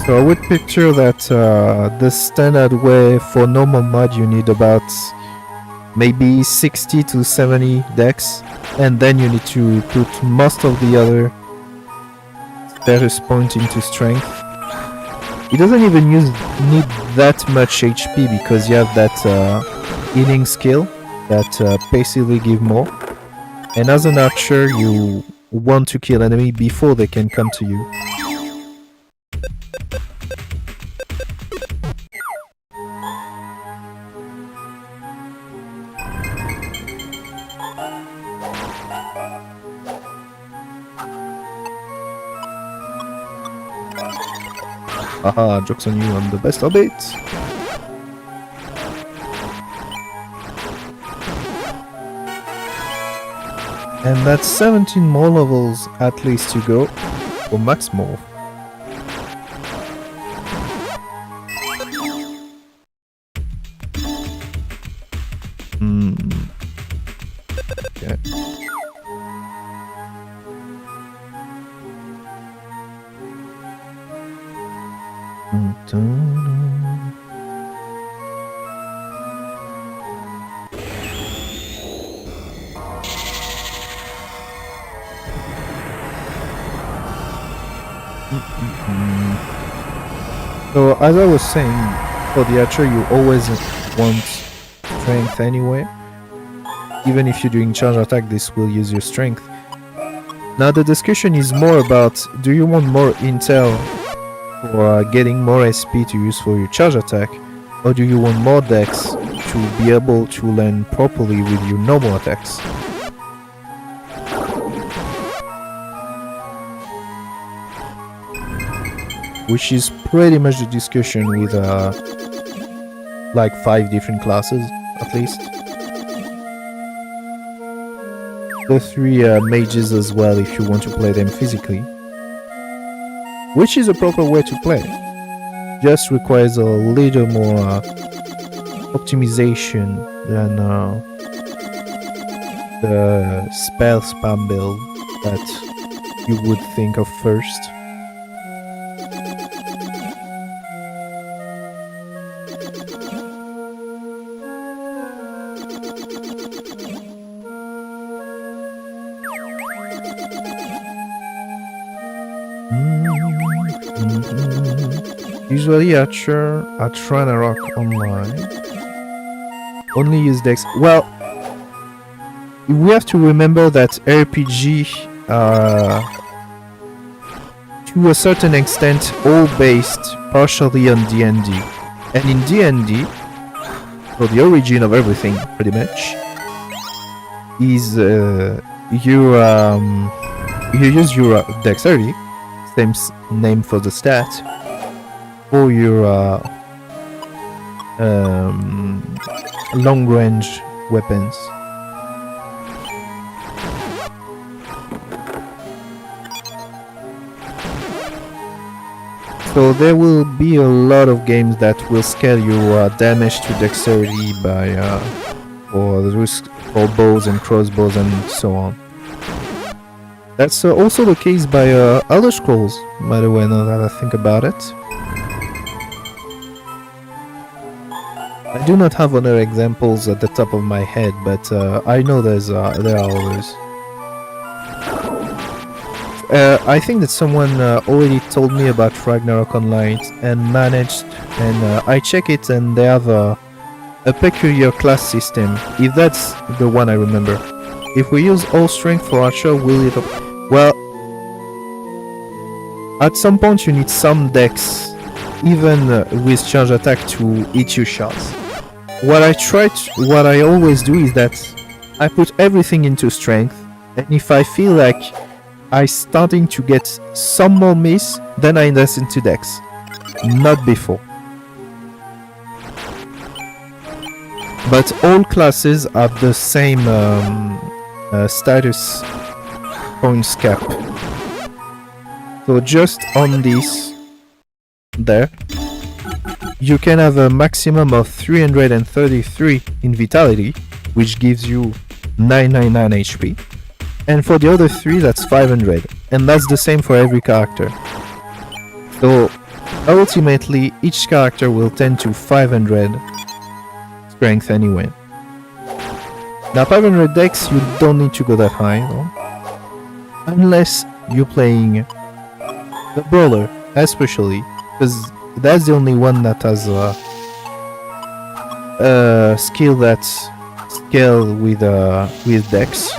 So I would picture that the standard way for normal mod you need about maybe 60 to 70 dex, and then you need to put most of the other status point into strength. It doesn't even need that much HP because you have that healing skill that passively give more. And as an archer, you want to kill enemy before they can come to you. Haha, jokes on you, I'm the best of it. And that's 17 more levels at least to go for max Morph. Okay. So as I was saying, for the archer you always want strength anyway. Even if you're doing charge attack, this will use your strength. Now the discussion is more about, do you want more intel for getting more SP to use for your charge attack, or do you want more dex to be able to land properly with your normal attacks? Which is pretty much the discussion with like 5 different classes at least. The 3 mages as well if you want to play them physically. Which is a proper way to play. Just requires a little more optimization than the spell spam build that you would think of first. Usually Archer at Ragnarok Online only use dex. Well, we have to remember that RPG to a certain extent all based partially on D&D. And in D&D, so the origin of everything pretty much is you use your dexterity, same name for the stat, for your long range weapons. So there will be a lot of games that will scale your damage to dexterity by for bows and crossbows and so on. That's also the case by Elder Scrolls, by the way, now that I think about it. I do not have other examples at the top of my head, but I know there are others. I think that someone already told me about Ragnarok Online and managed, and I check it and they have a peculiar class system, if that's the one I remember. If we use all strength for Archer, will it... Well, at some point you need some dex, even with charge attack, to hit your shots. What I always do is that I put everything into strength, and if I feel like I'm starting to get some more miss, then I invest into dex. Not before. But all classes have the same status points cap. So just on this, there, you can have a maximum of 333 in vitality, which gives you 999 HP. And for the other 3, that's 500. And that's the same for every character. So ultimately each character will tend to 500 strength anyway. Now 500 dex, you don't need to go that high though. Unless you're playing the brawler, especially, because that's the only one that has a skill that's scale with dex.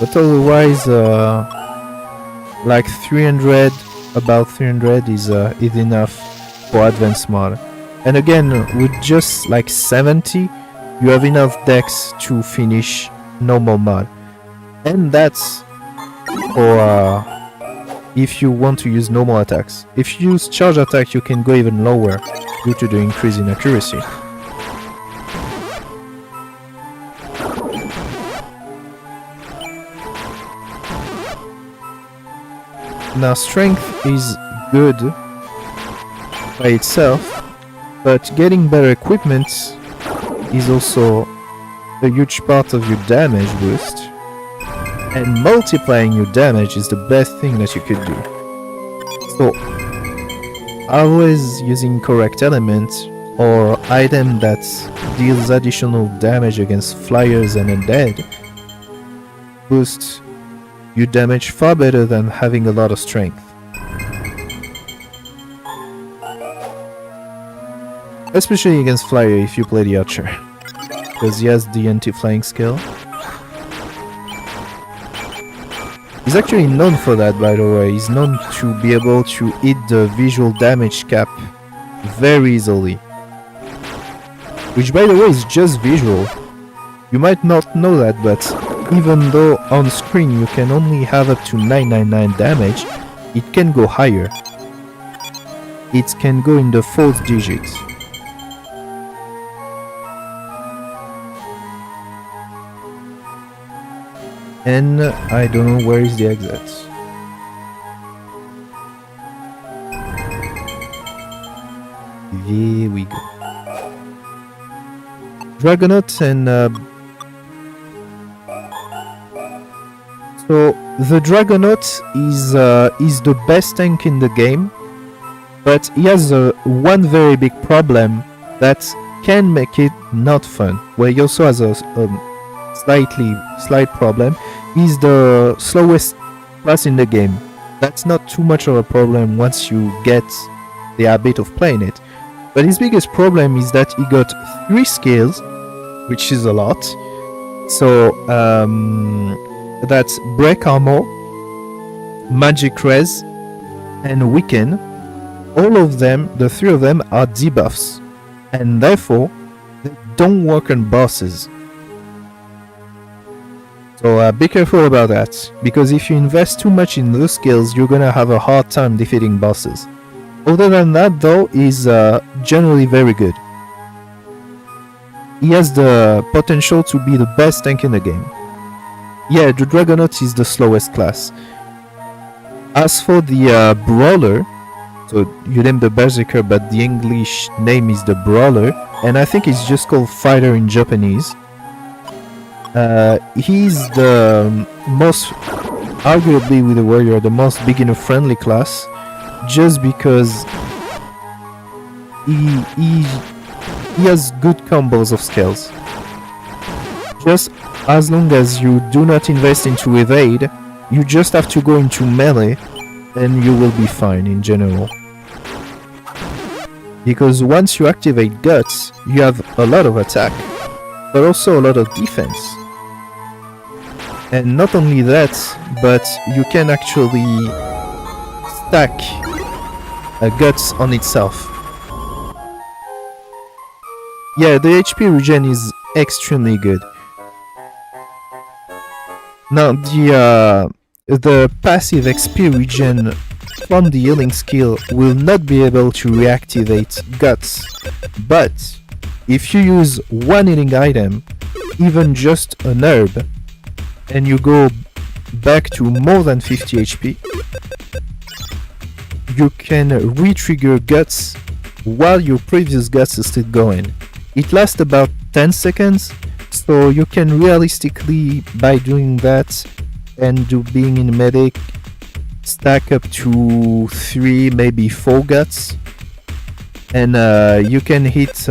But otherwise, like 300, about 300 is enough for advanced mod. And again, with just like 70, you have enough dex to finish normal mod. And that's for if you want to use normal attacks. If you use charge attack, you can go even lower due to the increase in accuracy. Now strength is good by itself, but getting better equipment is also a huge part of your damage boost, and multiplying your damage is the best thing that you could do. So always using correct element or item that deals additional damage against flyers and undead boosts your damage far better than having a lot of strength. Especially against flyer if you play the archer, because he has the anti-flying skill. He's actually known for that, by the way. He's known to be able to hit the visual damage cap very easily. Which, by the way, is just visual. You might not know that, but even though on screen you can only have up to 999 damage, it can go higher. It can go in the 4th digits. And I don't know where is the exit. Here we go. Dragonaut and so the Dragonaut is the best tank in the game, but he has one very big problem that can make it not fun. Where he also has a slight problem. He's the slowest class in the game. That's not too much of a problem once you get the habit of playing it. But his biggest problem is that he got 3 skills, which is a lot. So that's Break Armor, Magic Res, and Weaken. All of them, the 3 of them, are debuffs, and therefore they don't work on bosses. So be careful about that, because if you invest too much in those skills, you're gonna have a hard time defeating bosses. Other than that, though, he's generally very good. He has the potential to be the best tank in the game. Yeah, the Dragonaut is the slowest class. As for the Brawler, so you name the Berserker, but the English name is the Brawler, and I think it's just called Fighter in Japanese. He's the most, arguably with the Warrior, the most beginner-friendly class, just because he has good combos of skills. Just as long as you do not invest into evade, you just have to go into melee, and you will be fine in general. Because once you activate Guts, you have a lot of attack, but also a lot of defense. And not only that, but you can actually stack Guts on itself. Yeah, the HP regen is extremely good. Now the passive XP regen from the healing skill will not be able to reactivate Guts, but if you use one healing item, even just an herb, and you go back to more than 50 HP, you can re-trigger Guts while your previous Guts is still going. It lasts about 10 seconds, so you can realistically, by doing that and being in medic, stack up to 3, maybe 4 guts, and you can hit.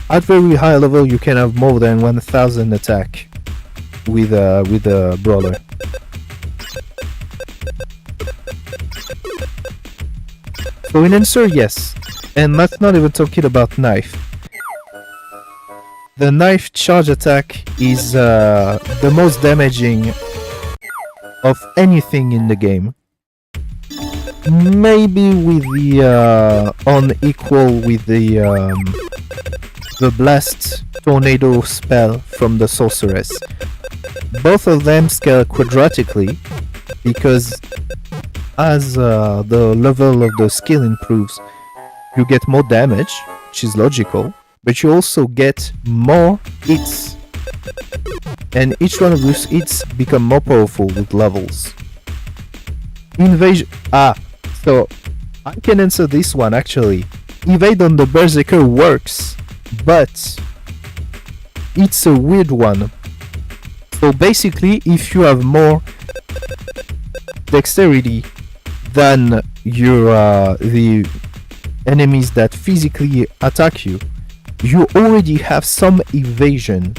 At very high level, you can have more than 1000 attack with a brawler. So in answer, yes, and that's not even talking about knife. The knife charge attack is the most damaging of anything in the game. Maybe with the on equal with the blast tornado spell from the sorceress. Both of them scale quadratically because as the level of the skill improves, you get more damage, which is logical, but you also get more hits, and each one of those hits become more powerful with levels. Invasion. So I can answer this one actually. Evade on the Berserker works, but it's a weird one. So basically, if you have more dexterity than your the enemies that physically attack you, you already have some evasion.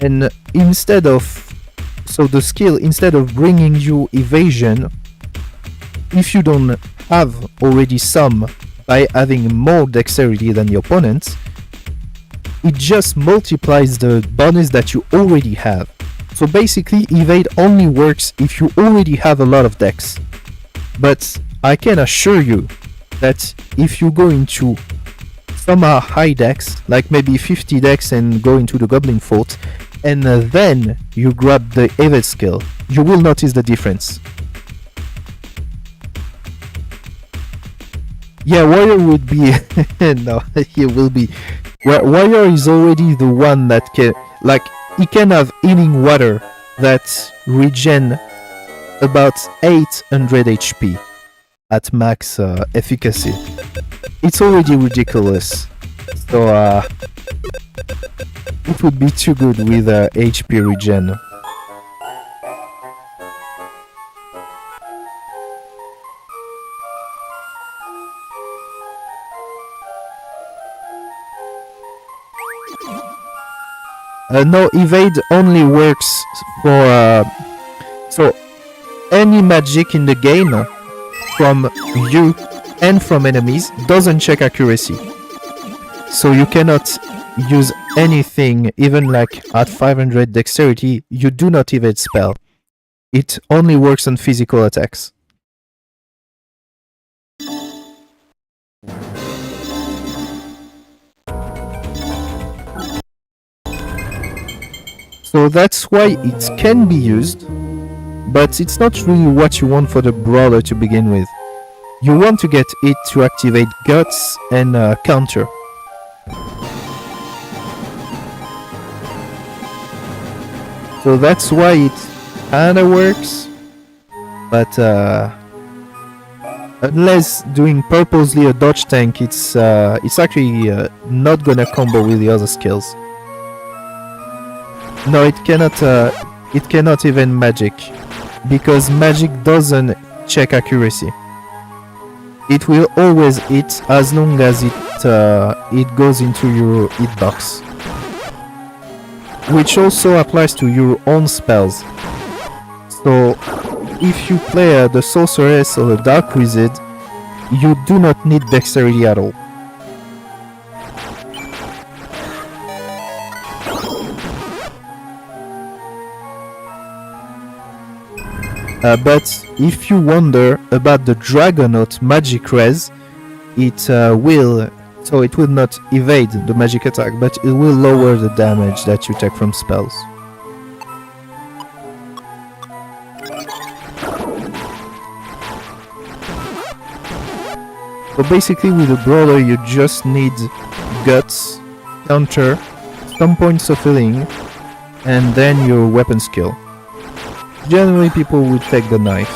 And instead of the skill, instead of bringing you evasion, if you don't have already some by having more dexterity than the opponent, it just multiplies the bonus that you already have. So basically, evade only works if you already have a lot of dex. But I can assure you that if you go into somehow high dex, like maybe 50 dex and go into the Goblin Fort, and then you grab the evade skill, you will notice the difference. Yeah, Warrior would be... no, he will be... Warrior is already the one that can... Like, he can have healing water that regen about 800 HP at max efficacy. It's already ridiculous. So, it would be too good with HP regen. No, evade only works for so any magic in the game from you and from enemies doesn't check accuracy. So you cannot use anything, even like at 500 dexterity, you do not evade spell. It only works on physical attacks. So that's why it can be used, but it's not really what you want for the brawler to begin with. You want to get it to activate guts and counter. So that's why it kinda works, but unless doing purposely a dodge tank, it's actually not gonna combo with the other skills. No, it cannot even magic, because magic doesn't check accuracy. It will always hit as long as it goes into your hitbox, which also applies to your own spells. So if you play the Sorceress or the Dark Wizard, you do not need dexterity at all. But if you wonder about the Dragonaut magic res, it will not evade the magic attack, but it will lower the damage that you take from spells. So basically with a brawler you just need guts, counter, some points of healing, and then your weapon skill. Generally people would take the knife.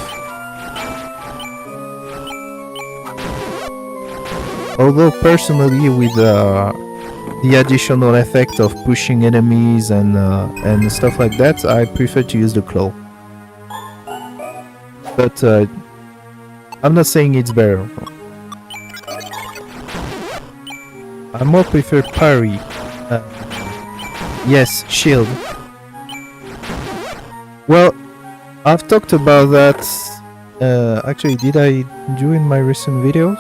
Although personally with the additional effect of pushing enemies and stuff like that, I prefer to use the claw. but I'm not saying it's better. I more prefer parry. Yes, shield. Well, I've talked about that. Actually, did I do in my recent videos?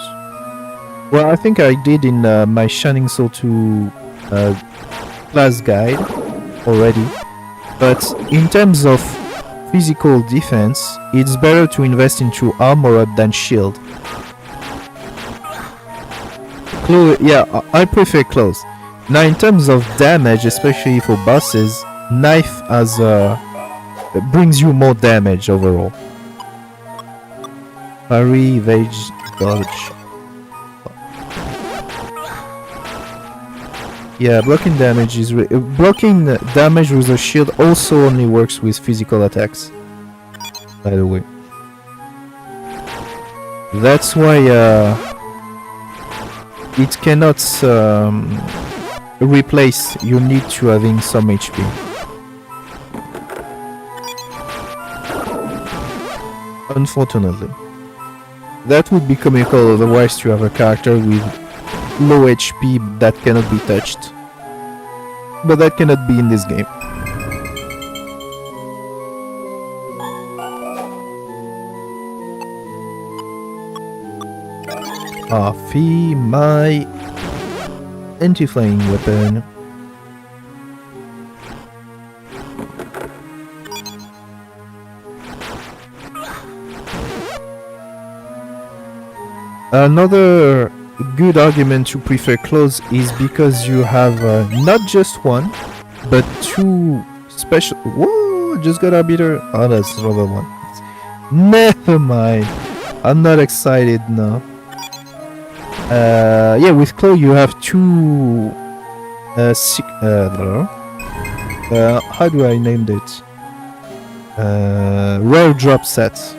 Well, I think I did in my Shining Soul 2 class guide already. But in terms of physical defense, it's better to invest into armor up than shield. Yeah, I prefer close. Now, in terms of damage, especially for bosses, knife as brings you more damage overall. Parry, evade, dodge. Yeah, blocking damage is blocking damage with a shield also only works with physical attacks. By the way, that's why it cannot replace your need to having some HP. Unfortunately, that would be comical otherwise to have a character with low HP that cannot be touched, but that cannot be in this game. Fee, my anti-flying weapon. Another good argument to prefer close is because you have not just one, but two special. Whoa! Just got a beater. Oh, that's another one. Never mind. I'm not excited now. Yeah, with claw you have two. How do I name it? Rare drop sets.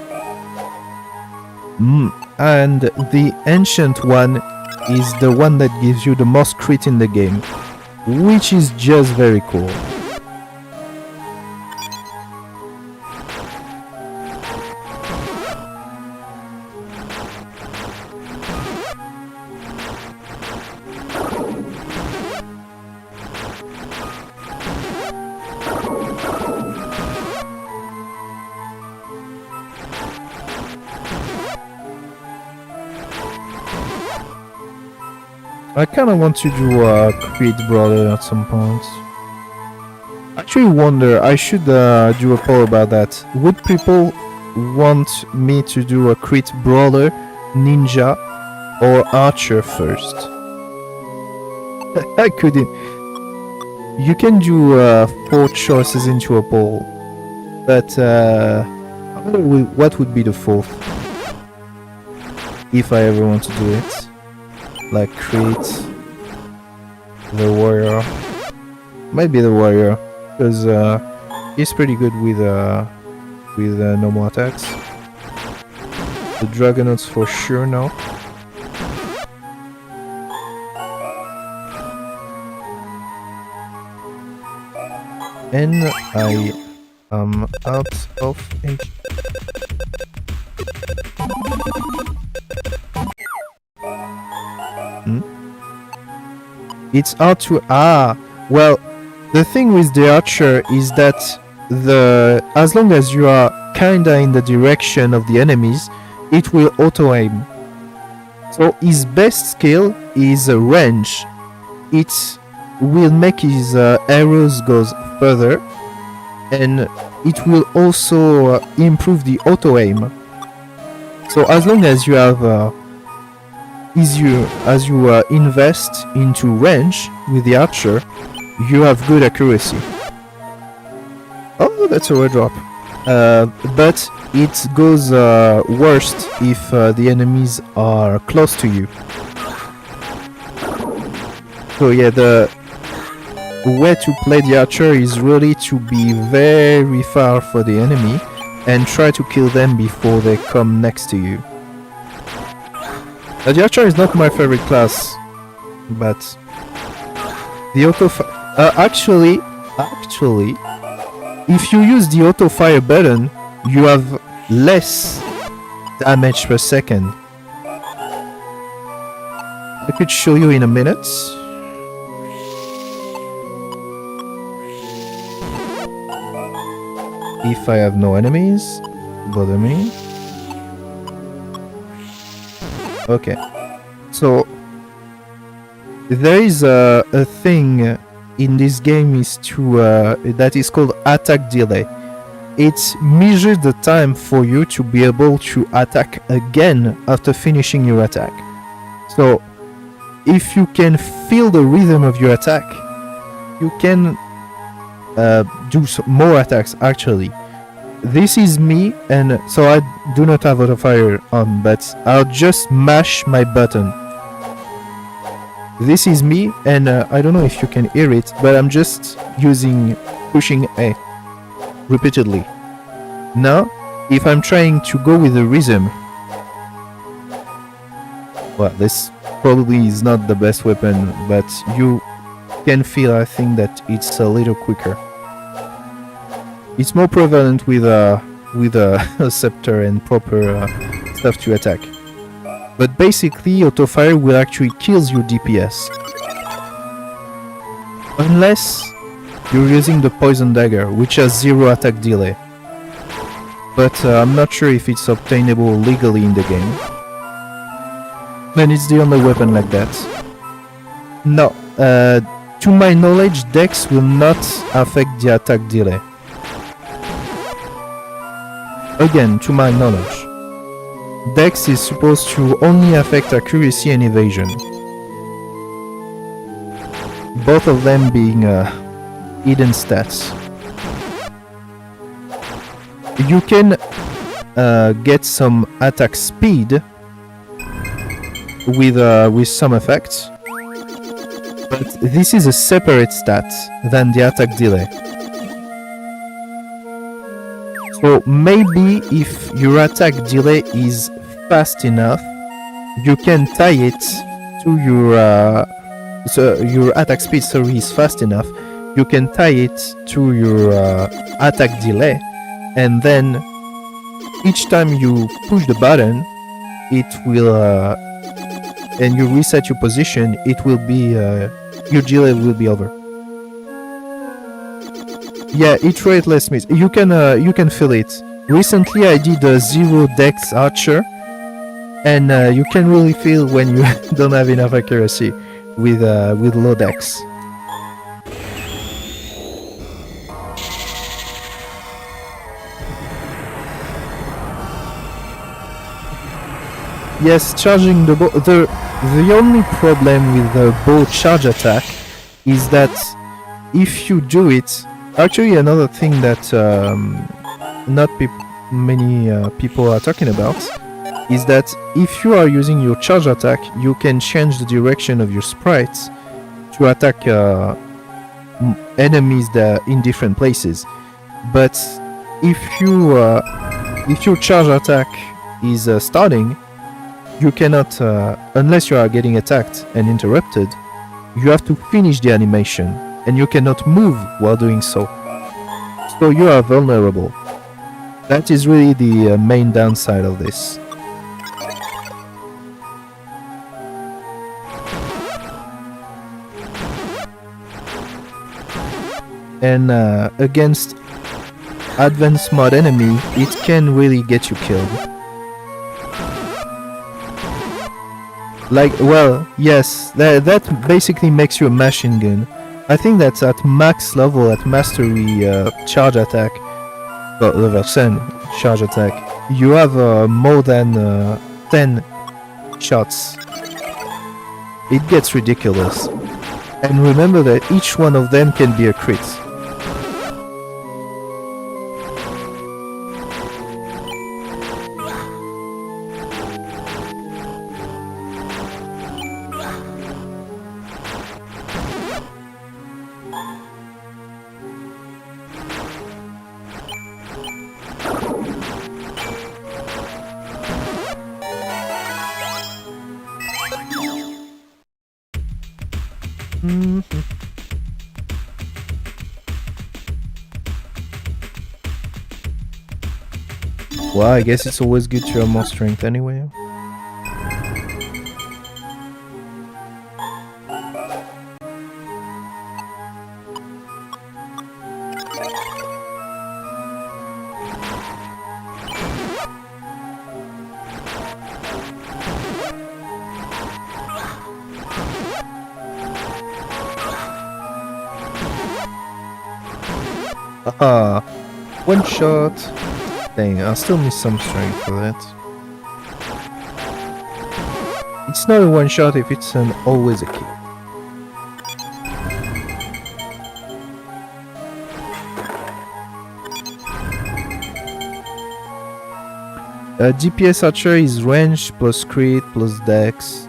And the ancient one is the one that gives you the most crit in the game, which is just very cool. I kinda want to do a Creed Brawler at some point. I actually wonder, I should do a poll about that. Would people want me to do a Creed Brawler, Ninja, or Archer first? I couldn't. You can do 4 choices into a poll, but I wonder what would be the 4th, if I ever want to do it. Like create the warrior, maybe the warrior, because he's pretty good with normal attacks. The Dragonauts for sure now. And I am out of HP. It's hard to well, the thing with the archer is that as long as you are kinda in the direction of the enemies, it will auto aim. So his best skill is range. It will make his arrows goes further, and it will also improve the auto aim. So as long as you have as you invest into range with the archer, you have good accuracy. Oh, that's a rare drop. But it goes worst if the enemies are close to you. So yeah, the way to play the archer is really to be very far for the enemy and try to kill them before they come next to you. The archer is not my favorite class, but the auto actually, if you use the auto fire button, you have less damage per second. I could show you in a minute. If I have no enemies to bother me. Okay. So there is a thing in this game is to that is called attack delay. It measures the time for you to be able to attack again after finishing your attack. So if you can feel the rhythm of your attack, you can do more attacks actually. This is me, and so I do not have auto fire on, but I'll just mash my button. This is me, and I don't know if you can hear it, but I'm just pushing A repeatedly. Now, if I'm trying to go with the rhythm, well, this probably is not the best weapon, but you can feel, I think, that it's a little quicker. It's more prevalent with a scepter and proper stuff to attack. But basically, auto-fire will actually kills your DPS. Unless you're using the poison dagger, which has 0 attack delay. But I'm not sure if it's obtainable legally in the game. And it's the only weapon like that. No, to my knowledge, Dex will not affect the attack delay. Again, to my knowledge. Dex is supposed to only affect accuracy and evasion. Both of them being hidden stats. You can get some attack speed with some effects, but this is a separate stat than the attack delay. So maybe if your attack delay is fast enough, you can tie it to your attack speed. Sorry, is fast enough. You can tie it to your attack delay, and then each time you push the button, it will and you reset your position. It will be your delay will be over. Yeah, it rate less miss. You can feel it. Recently, I did a 0 Dex Archer, and you can really feel when you don't have enough accuracy with low Dex. Yes, charging the bow. The only problem with the bow charge attack is that if you do it. Actually, another thing that not many people are talking about is that if you are using your charge attack, you can change the direction of your sprites to attack enemies that are in different places. But if your charge attack is starting, you cannot, unless you are getting attacked and interrupted, you have to finish the animation. And you cannot move while doing so. So you are vulnerable. That is really the main downside of this. And against advanced mod enemy, it can really get you killed. Like, well, yes, that basically makes you a machine gun. I think that's at max level, at mastery charge attack, well, level 10 charge attack, you have more than 10 shots. It gets ridiculous. And remember that each one of them can be a crit. Well, I guess it's always good to have more strength anyway. Haha, one shot. Dang, I still need some strength for that. It's not a one shot if it's an always a kill. DPS archer is range plus crit plus dex.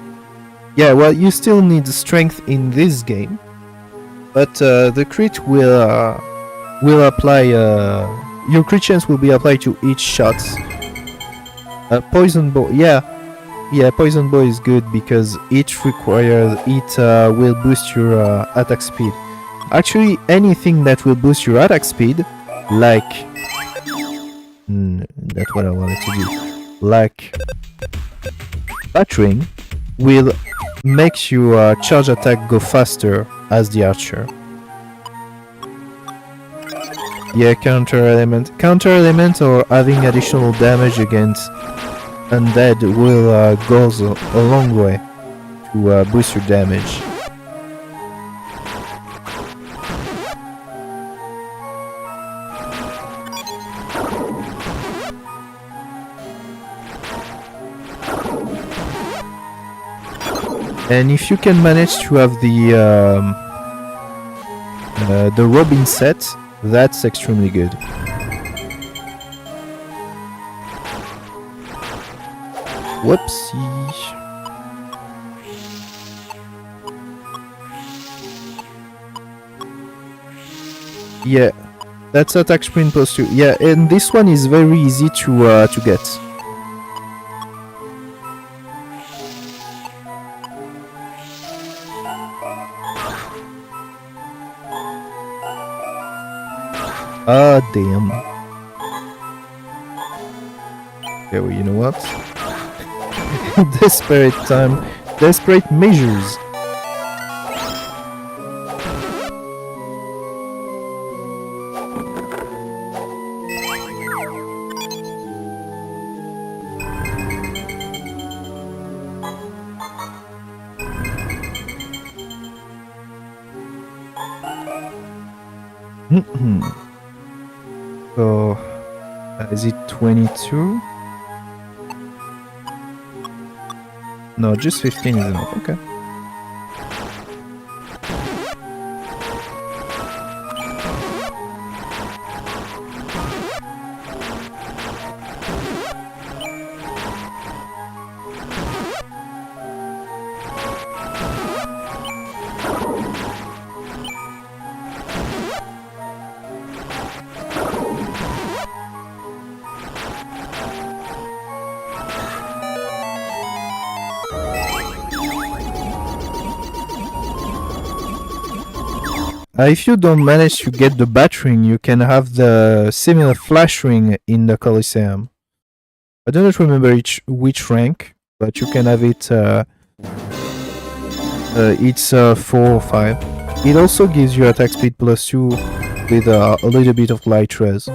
Yeah, well, you still need strength in this game, but the crit will apply. Your crit chance will be applied to each shot. Poison bow, yeah, poison bow is good because it will boost your attack speed. Actually, anything that will boost your attack speed, like that's what I wanted to do. Like battering will make your charge attack go faster as the archer. Yeah, counter element. Counter element or having additional damage against undead will goes a long way to boost your damage. And if you can manage to have the Robin set, that's extremely good. Whoopsie. Yeah, that's attack sprint plus 2. Yeah, and this one is very easy to get. Ah, damn. Okay, well, you know what? Desperate time. Desperate measures. So, is it 22? No, just 15 is enough. Okay. If you don't manage to get the bat ring, you can have the similar flash ring in the Colosseum. I don't remember which rank, but you can have it. It's 4 or 5. It also gives you attack speed plus 2 with a little bit of light res.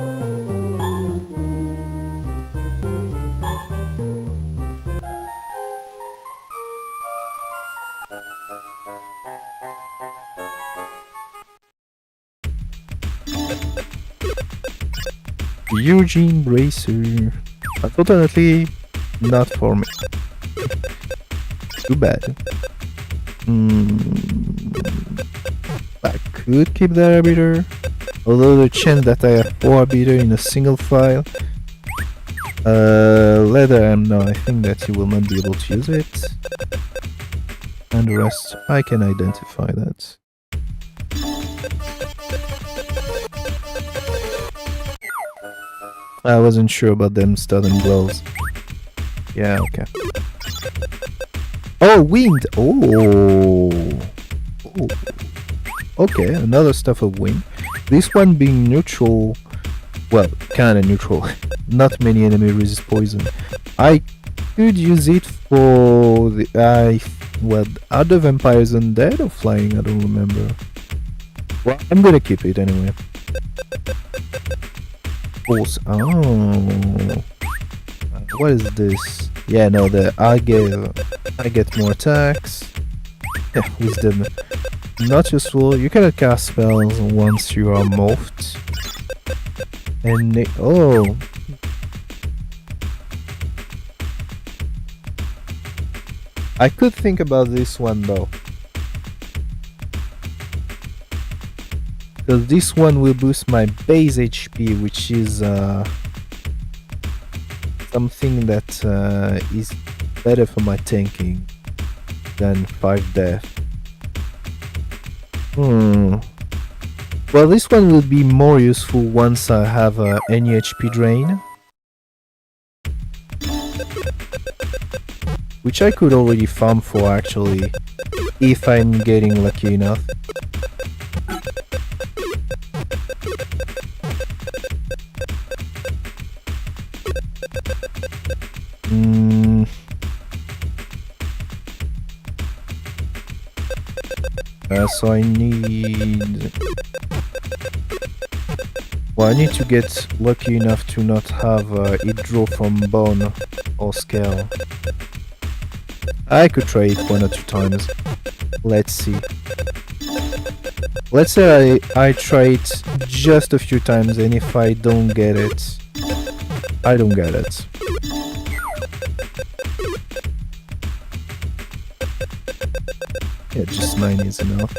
Eugene Bracer. Unfortunately, not for me. Too bad. I could keep the arbiter, although the chance that I have 4 arbiter in a single file. Leather, no, I think that he will not be able to use it. And the rest, I can identify that. I wasn't sure about them studding gloves. Yeah, okay. Oh, wind! Oh! Okay, another stuff of wind. This one being neutral... Well, kinda neutral. not many enemy resist poison. I could use it for the well, are the vampires undead or flying? I don't remember. Well, I'm gonna keep it anyway. Force. Oh, what is this? Yeah, no, I get more attacks. Wisdom. Not useful. You cannot cast spells once you are morphed. And oh. I could think about this one though. Because this one will boost my base HP, which is something that is better for my tanking than 5 death. Well, this one will be more useful once I have any HP drain. Which I could already farm for actually, if I'm getting lucky enough. So I need... Well, I need to get lucky enough to not have it draw from bone or scale. I could try it 1 or 2 times. Let's see. Let's say I try it just a few times, and if I don't get it, I don't get it. Yeah, just 9 is enough.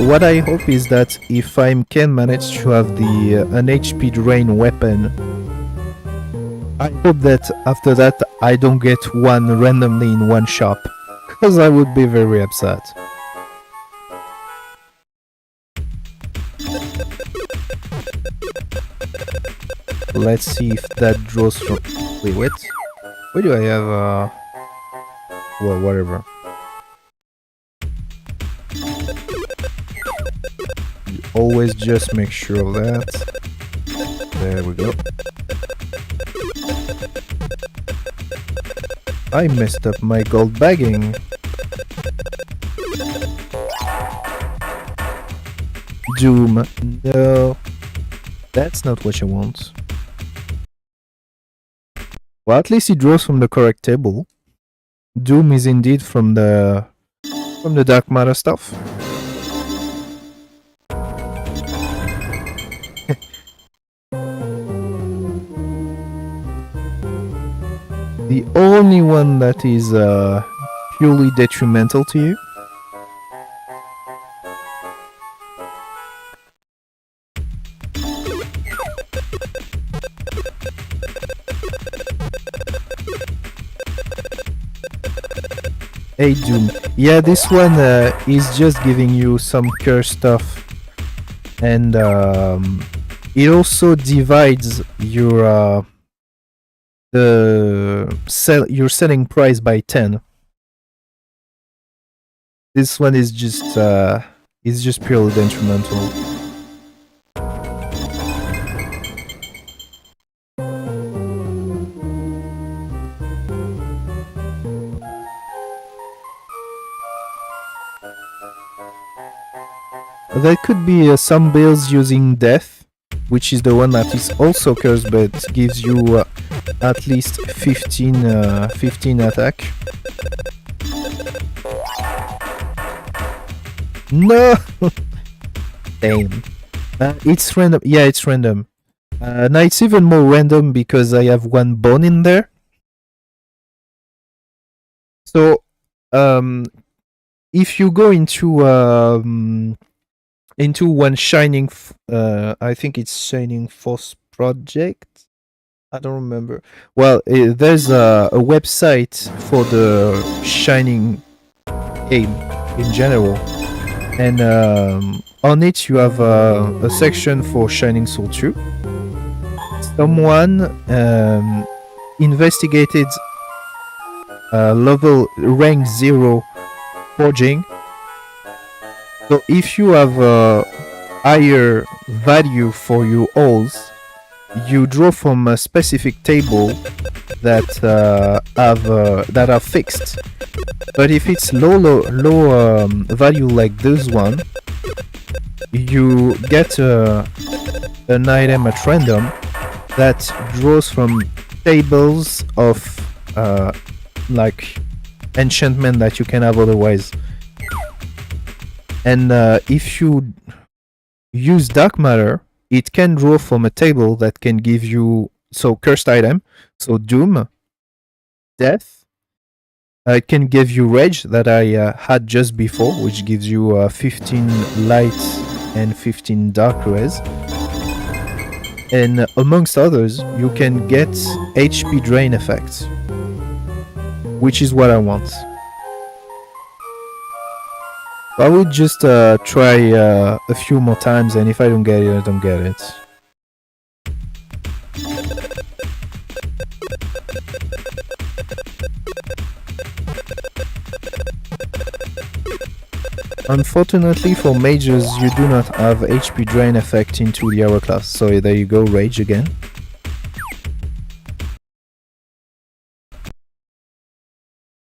What I hope is that if I can manage to have the an HP drain weapon, I hope that after that I don't get one randomly in one shop, because I would be very upset. Let's see if that draws from... Wait, what? Where do I have well, whatever. Always just make sure of that. There we go. I messed up my gold bagging. Doom. No. That's not what you want. Well, at least it draws from the correct table. Doom is indeed from the dark matter stuff. The only one that is purely detrimental to you. Hey Doom. Yeah, this one is just giving you some curse stuff. And it also divides your your selling price by 10. This one is just purely detrimental. There could be some builds using death, which is the one that is also cursed but gives you at least 15 attack. No! Damn. It's random. Yeah, it's random. Now it's even more random because I have one bone in there. So, if you go into one shining, I think it's Shining Force Project. I don't remember. Well, there's a website for the Shining game in general, and on it you have a section for Shining Soul 2. Someone investigated level rank 0 forging. So if you have a higher value for your ores, you draw from a specific table that are fixed. But if it's low value like this one, you get an item at random that draws from tables of like enchantment that you can have otherwise. And if you use dark matter, it can draw from a table that can give you cursed item, so doom, death. It can give you rage that I had just before, which gives you 15 light and 15 dark rays. And amongst others, you can get HP drain effects, which is what I want. I would just try a few more times, and if I don't get it, I don't get it. Unfortunately for mages, you do not have HP drain effect into the hourglass, so there you go, rage again.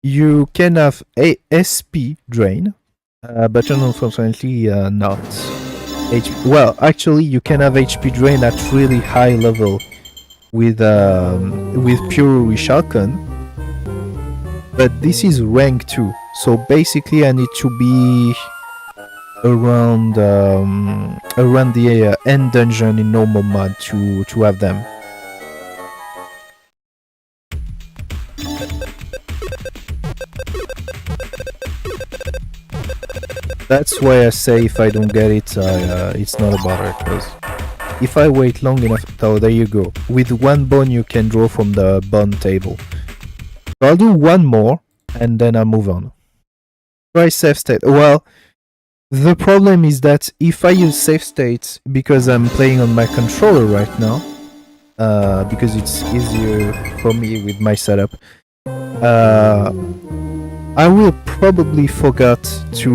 You can have a SP drain, but unfortunately not. Well, actually you can have HP drain at really high level with pure Rishalcon, but this is rank 2. So basically I need to be around the end dungeon in normal mode to have them. That's why I say if I don't get it, it's not a bother, because if I wait long enough... Oh, there you go. With one bone you can draw from the bone table. So I'll do one more and then I'll move on. Try save state. Well, the problem is that if I use save state, because I'm playing on my controller right now, because it's easier for me with my setup, I will probably forget to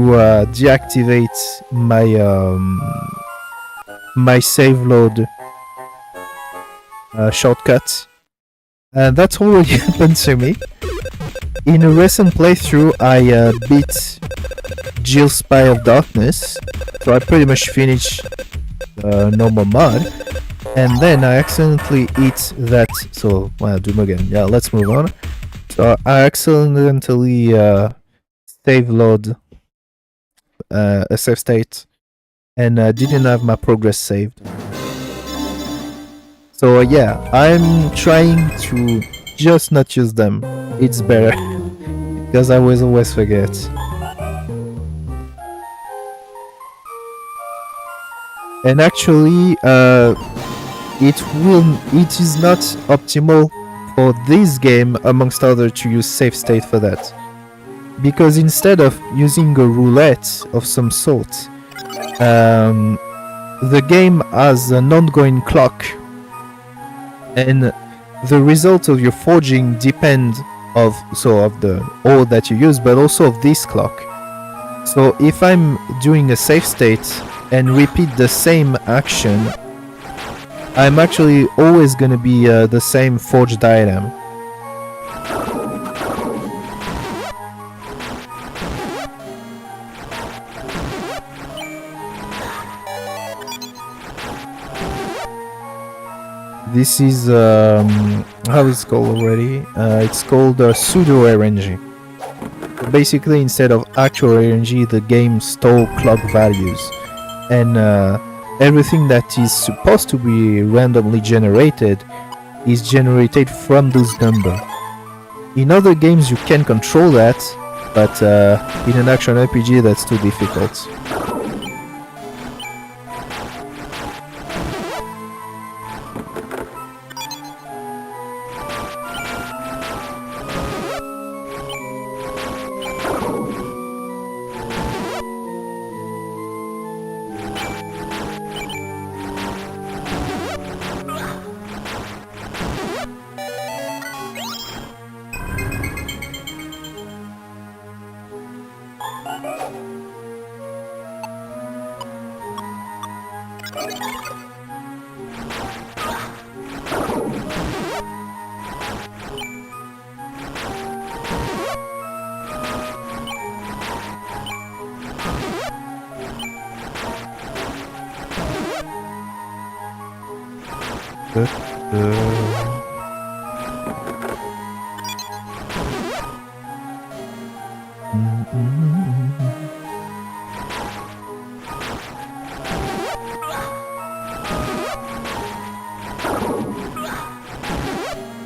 deactivate my save load shortcut. And that's already happened to me. In a recent playthrough, I beat Jill's Spy of Darkness, so I pretty much finished normal mod, and then I accidentally hit that. So, well, do them again. Yeah, let's move on. So I accidentally save load a save state, and didn't have my progress saved. So yeah, I'm trying to just not use them. It's better because I will always forget. And actually, it is not optimal for this game, amongst others, to use save state for that, because instead of using a roulette of some sort, the game has an ongoing clock, and the result of your forging depends of the ore that you use, but also of this clock. So if I'm doing a save state and repeat the same action, I'm actually always gonna be the same forged item. This is how it's called already. It's called pseudo RNG. Basically, instead of actual RNG, the game stole clock values, and everything that is supposed to be randomly generated is generated from those numbers. In other games, you can control that, but in an action RPG, that's too difficult.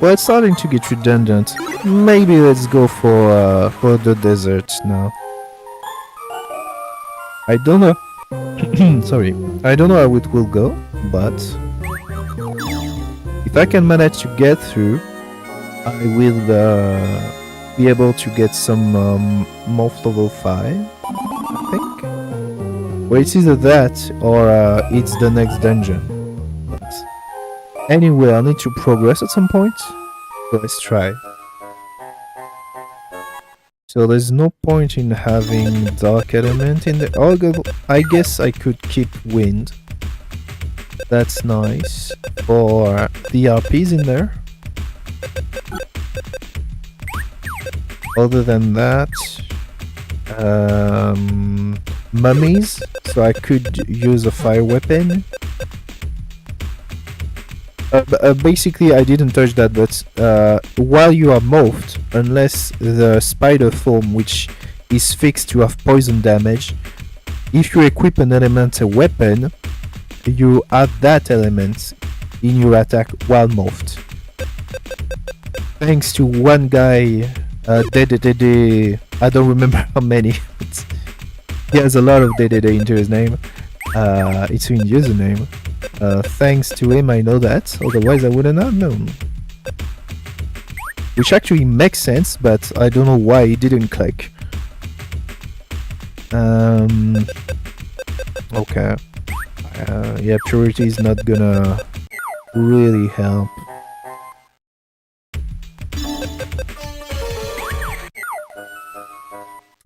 Well, it's starting to get redundant. Maybe let's go for the desert now. I don't know. Sorry, I don't know how it will go, but if I can manage to get through, I will be able to get some Morph level 5, I think. Well, it's either that or it's the next dungeon. But anyway, I need to progress at some point, so let's try. So there's no point in having dark element in the... Oh, I guess I could keep wind. That's nice. For the RPs in there. Other than that... mummies. So I could use a fire weapon. Basically, I didn't touch that, but while you are morphed, unless the spider form, which is fixed to have poison damage, if you equip an element a weapon, you add that element in your attack while morphed. Thanks to one guy, I don't remember how many. He has a lot of DDD into his name. It's in username. Thanks to him I know that, otherwise I wouldn't have known. Which actually makes sense, but I don't know why it didn't click. Okay. Yeah, purity is not gonna really help.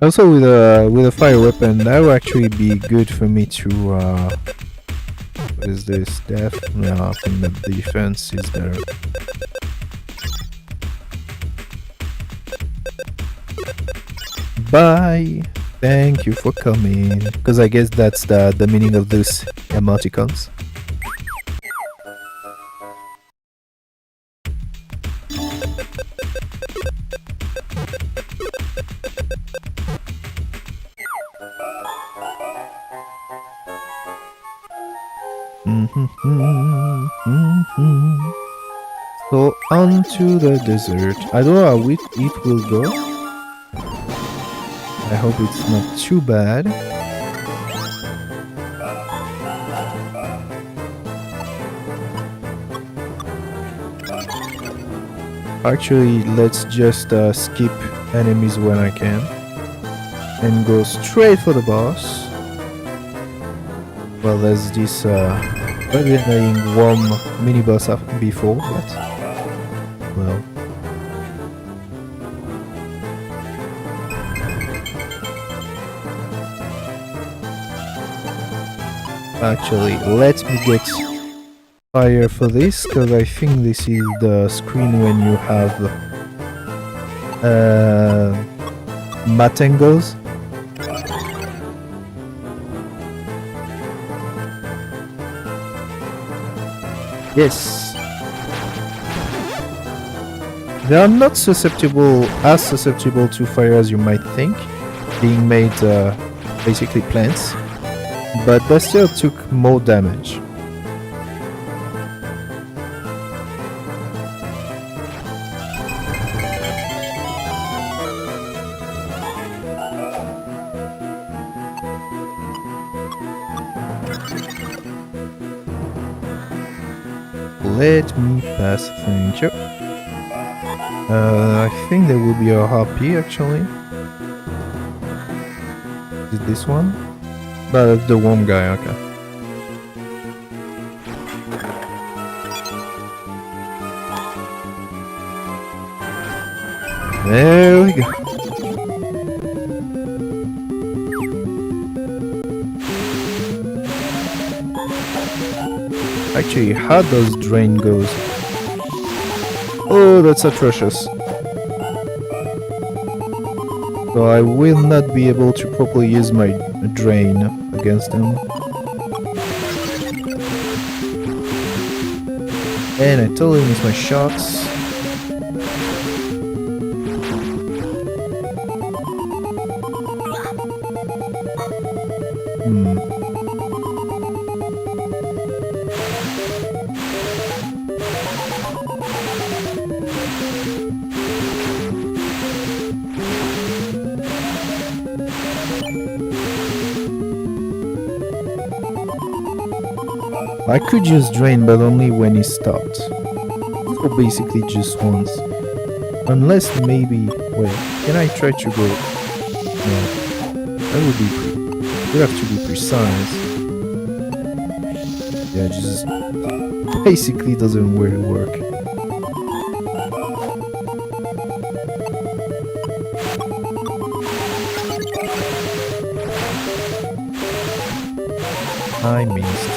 Also with a fire weapon, that would actually be good for me to what is this? Death? No, I think the defense is better. Bye! Thank you for coming. Because I guess that's the meaning of those emoticons. So on to the desert. I don't know how it will go. I hope it's not too bad. Actually, let's just skip enemies when I can and go straight for the boss. Well, there's this very annoying worm mini boss before, but well. Actually, let me get fire for this, because I think this is the screen when you have matangos. Yes. They are not as susceptible to fire as you might think, being made basically plants, but they still took more damage. Let me pass, thank you. I think there will be a harpy actually. Is it this one? But it's the worm guy, okay. There we go. Actually, how does drain goes? Oh, that's atrocious. So I will not be able to properly use my drain against them. And I totally missed my shots. I could use drain, but only when he stopped. So basically just once. Unless maybe... Wait, can I try to go... No. That would be... You have to be precise. Yeah, just... Basically doesn't really work. I missed.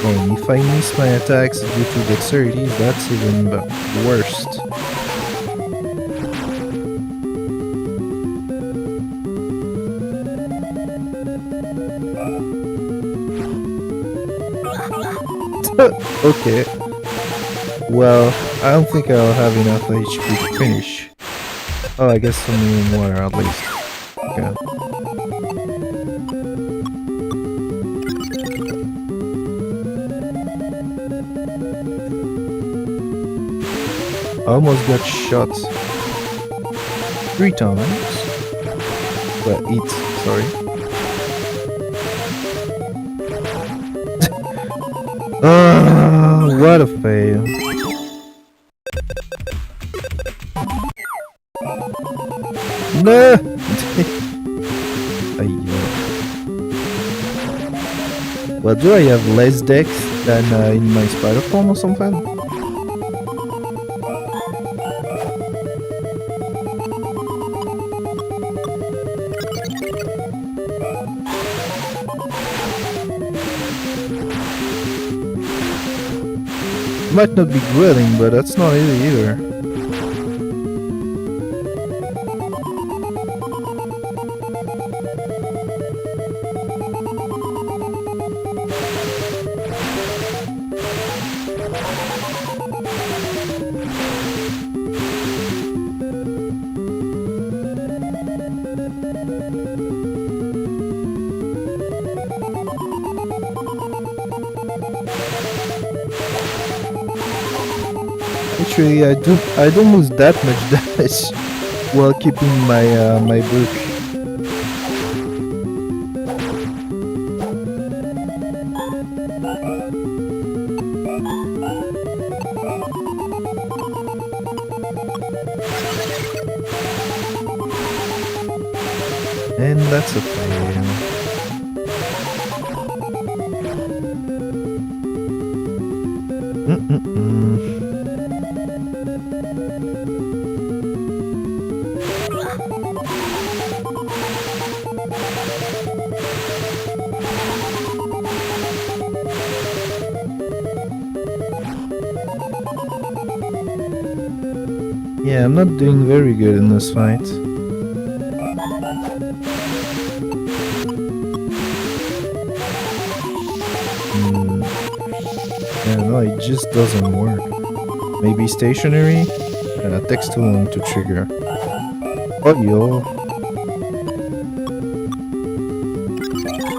And if I miss my attacks due to dexterity, that's even worst. Okay. Well, I don't think I'll have enough HP to finish. Oh, I guess only more at least. Okay. I almost got shot 3 times. Well, sorry. What a fail. No! Well, do I have less dex than in my spider form or something? Might not be grilling, but that's not easy either. Actually, I don't lose that much damage while keeping my book. And that's a fail. Yeah, I'm not doing very good in this fight. Yeah, no, it just doesn't work. Maybe stationary? Takes too long to trigger. Oh, yo.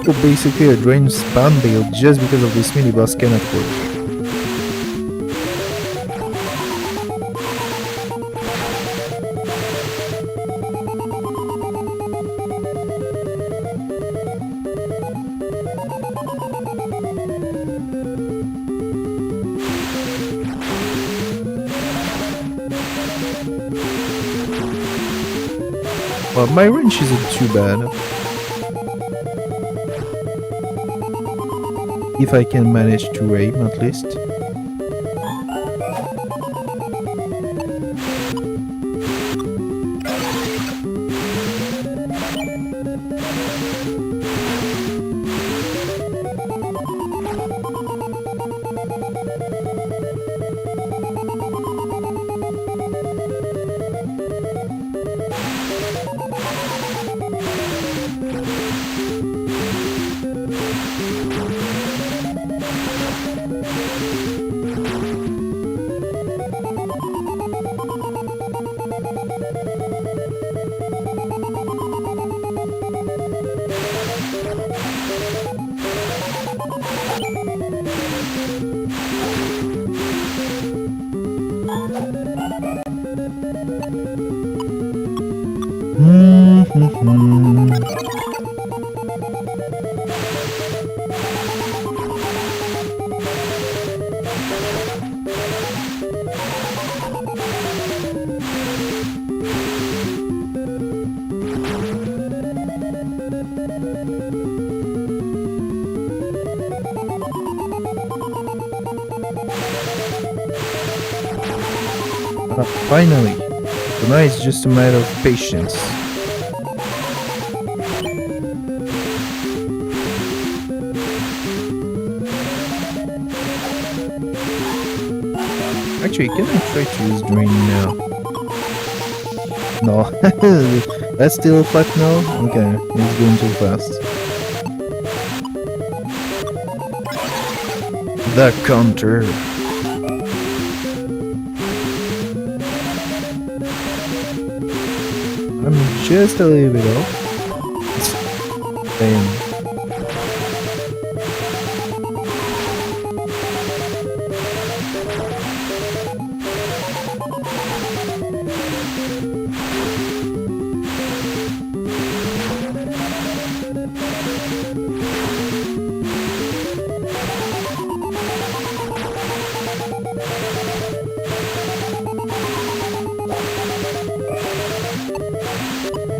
So basically a drain spam build just because of this mini boss cannot work. Well, my range isn't too bad. If I can manage to aim at least. Finally! So now it's just a matter of patience. Actually, can I try to use drain now? No. That's still a flat now? Okay, it's going too fast. The counter. I'm just a little bit off. Damn.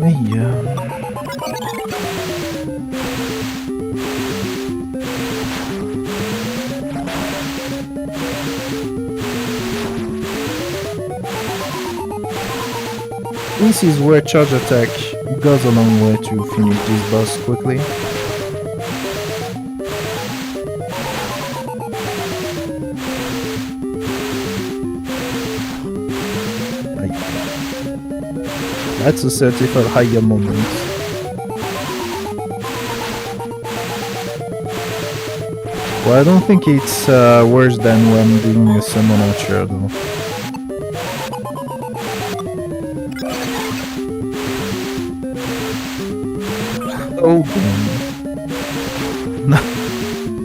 Yeah. This is where charge attack goes a long way to finish this boss quickly. That's a certified higher moment. Well, I don't think it's worse than when doing a summon archer though. Oh damn.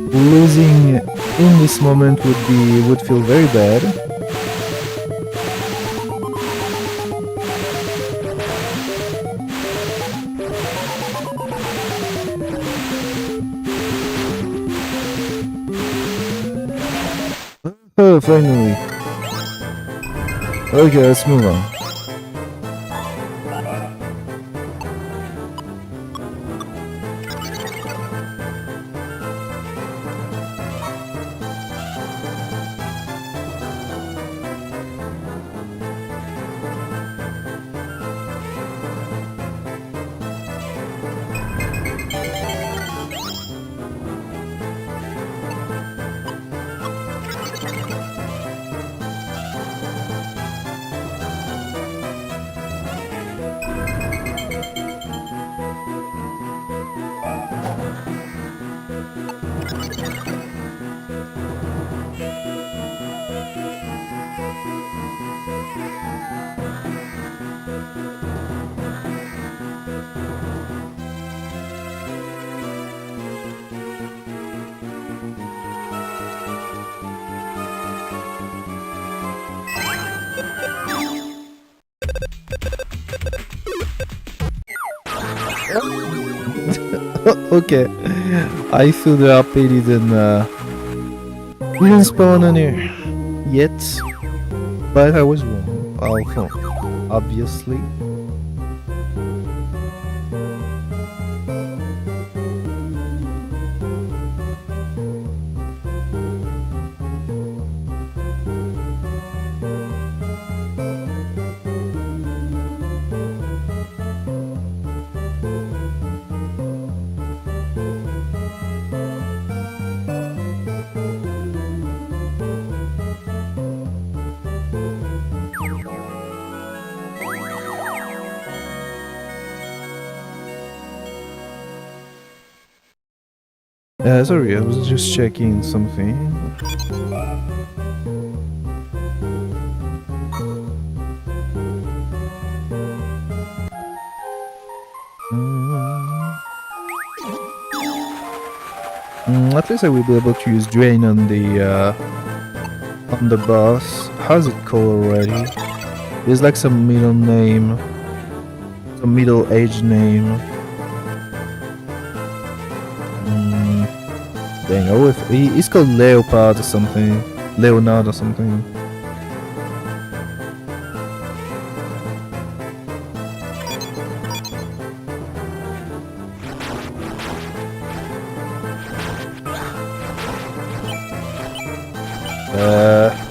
Losing in this moment would feel very bad. Oh, finally. Okay, let's move on. Okay, I thought the RP didn't spawn on here yet, but I was wrong. Also, obviously. Sorry, I was just checking something. At least I will be able to use drain on the boss. How's it called already? There's like some middle name, some middle-aged name. Dang, oh, if he's called Leopard or something, Leonard or something.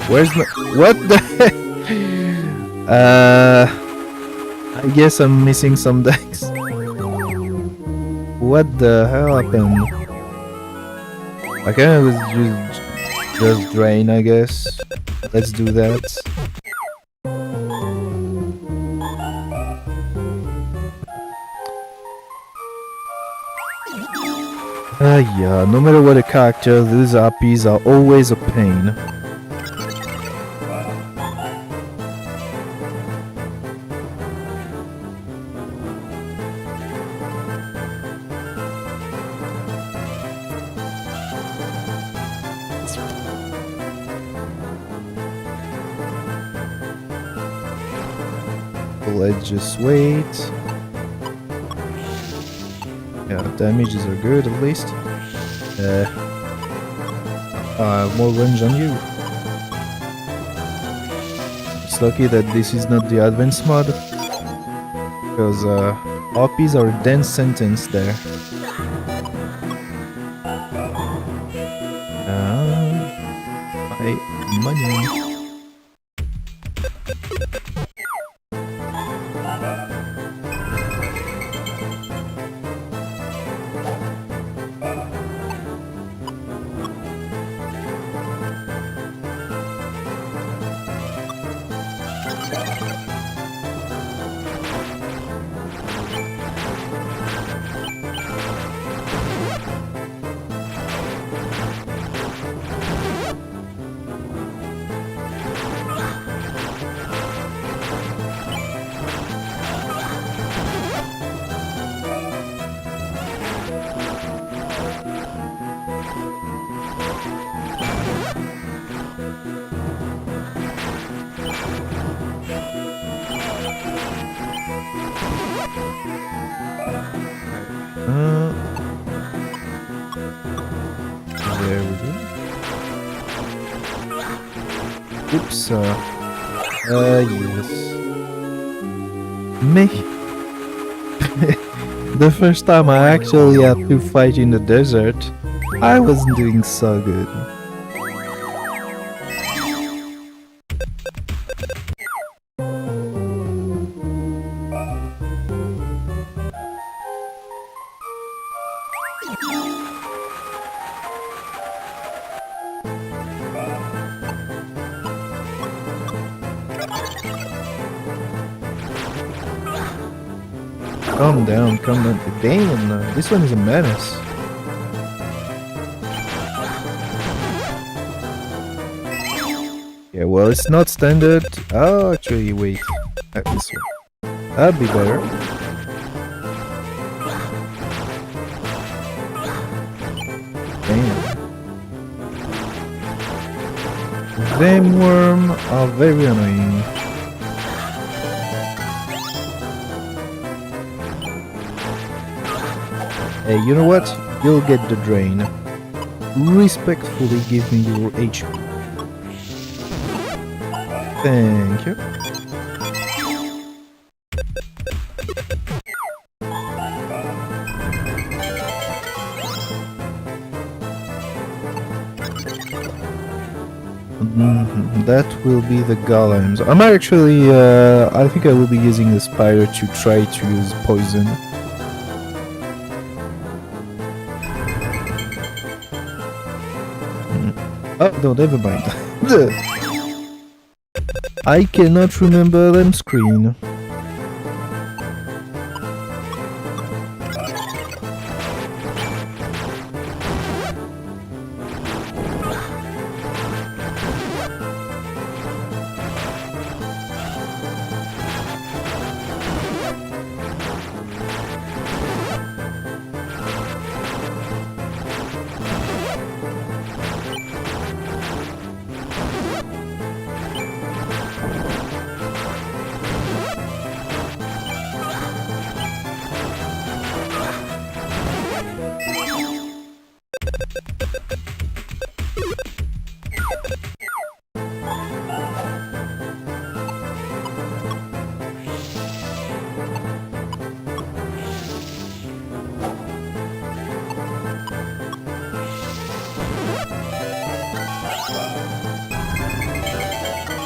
Where's my... What the heck? I guess I'm missing some decks. What the hell happened? I can just drain, I guess. Let's do that. Yeah, no matter what a character, these RPs are always a pain. Let's just wait. Yeah, damages are good at least. More range on you. It's lucky that this is not the advanced mod, because RPs are a dense sentence there. My money. There we go. Oops. Yes. Me. The first time I actually had to fight in the desert, I wasn't doing so good. Calm down, calm down. Damn, this one is a menace. Yeah, well, it's not standard. Oh, actually, wait. This one. That'd be better. Damn. Them worm are very annoying. Hey, you know what? You'll get the drain. Respectfully give me your HP. Thank you. That will be the golems. I'm actually, I think I will be using the spider to try to use poison. Oh, no, never mind. I cannot remember them screen.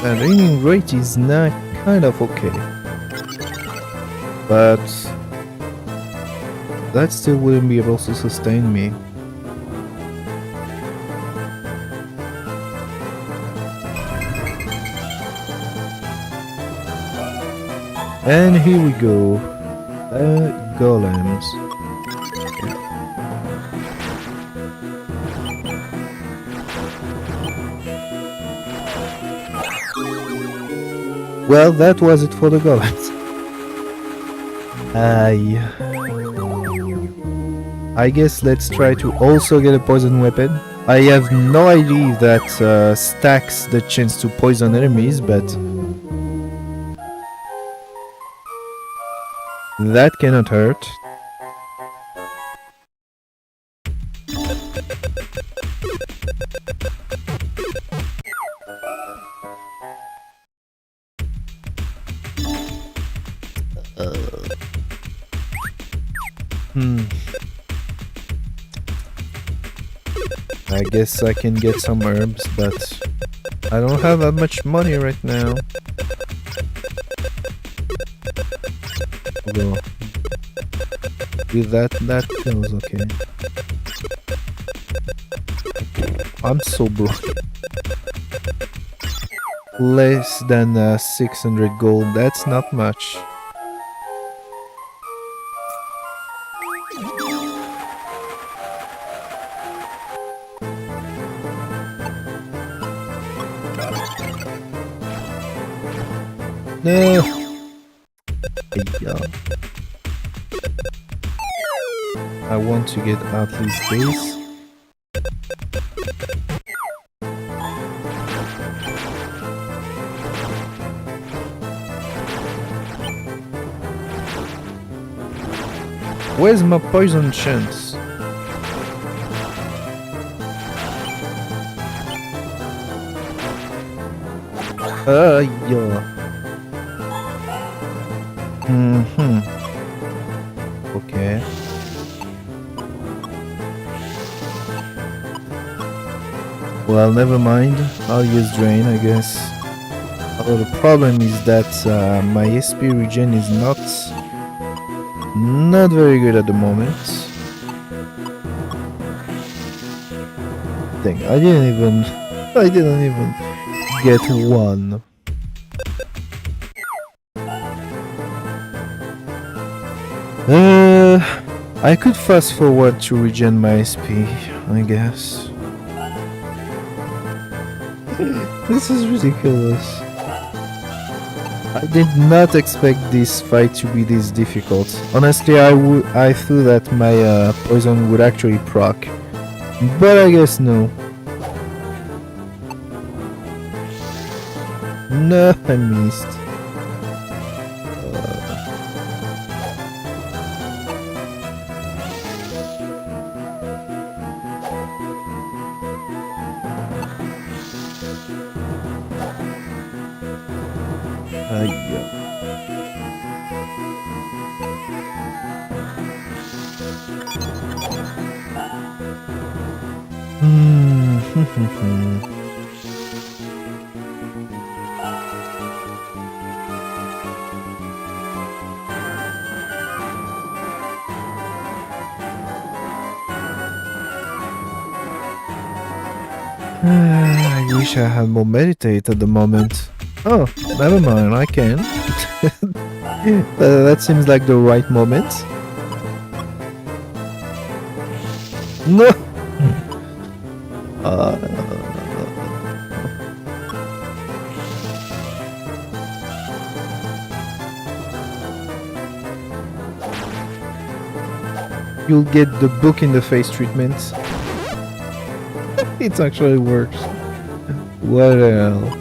The aiming rate is not kind of okay. But that still wouldn't be able to sustain me. And here we go. Golems. Well, that was it for the golems. I guess let's try to also get a poison weapon. I have no idea if that stacks the chance to poison enemies, but that cannot hurt. I guess I can get some herbs, but I don't have that much money right now. Although, with that feels okay. I'm so broke. Less than 600 gold, that's not much. No! Yeah. I want to get at least this. Where's my poison chance? Yeah. Okay. Well, never mind. I'll use drain, I guess. Although the problem is that my SP regen is not very good at the moment. Dang, I didn't even get one. I could fast forward to regen my SP, I guess. This is ridiculous. I did not expect this fight to be this difficult. Honestly, I thought that my poison would actually proc, but I guess no. No, I missed. I wish I had more meditate at the moment. Oh, never mind, I can. That seems like the right moment. No! You'll get the book in the face treatment. It actually works. What the hell?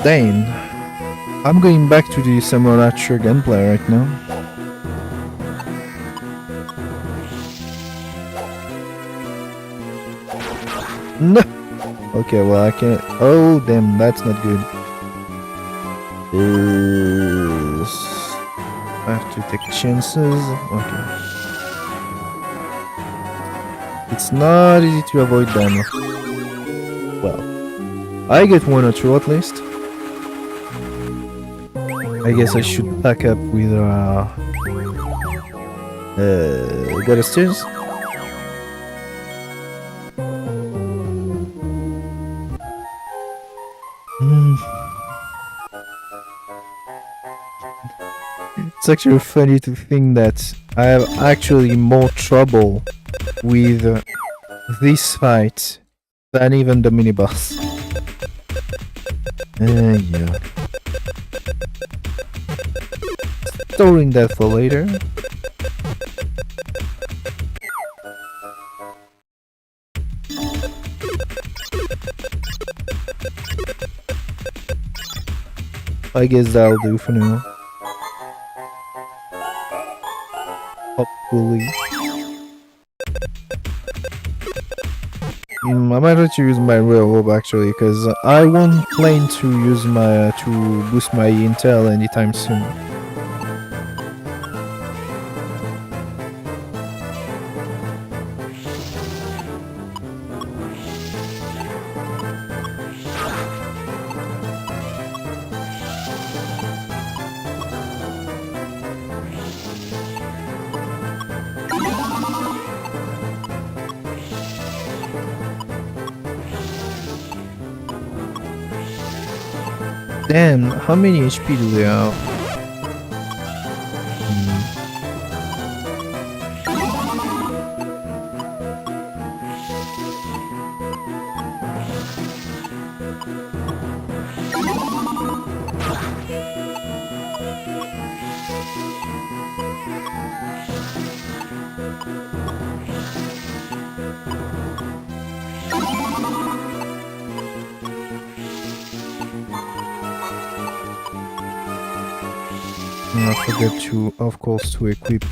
Dane, I'm going back to the Samurai gunplay right now. No! Okay, well I can't. Oh damn, that's not good. I have to take chances. Okay. It's not easy to avoid them. Well, I get one or two at least. I guess I should pack up with got a stairs? It's actually funny to think that I have actually more trouble with this fight than even the mini boss. Yeah. Storing that for later. I guess that'll do for now. Hopefully. I might have to use my real orb actually, because I won't plan to use my to boost my intel anytime soon. Damn, how many HP do they have? I forgot to, of course, to equip.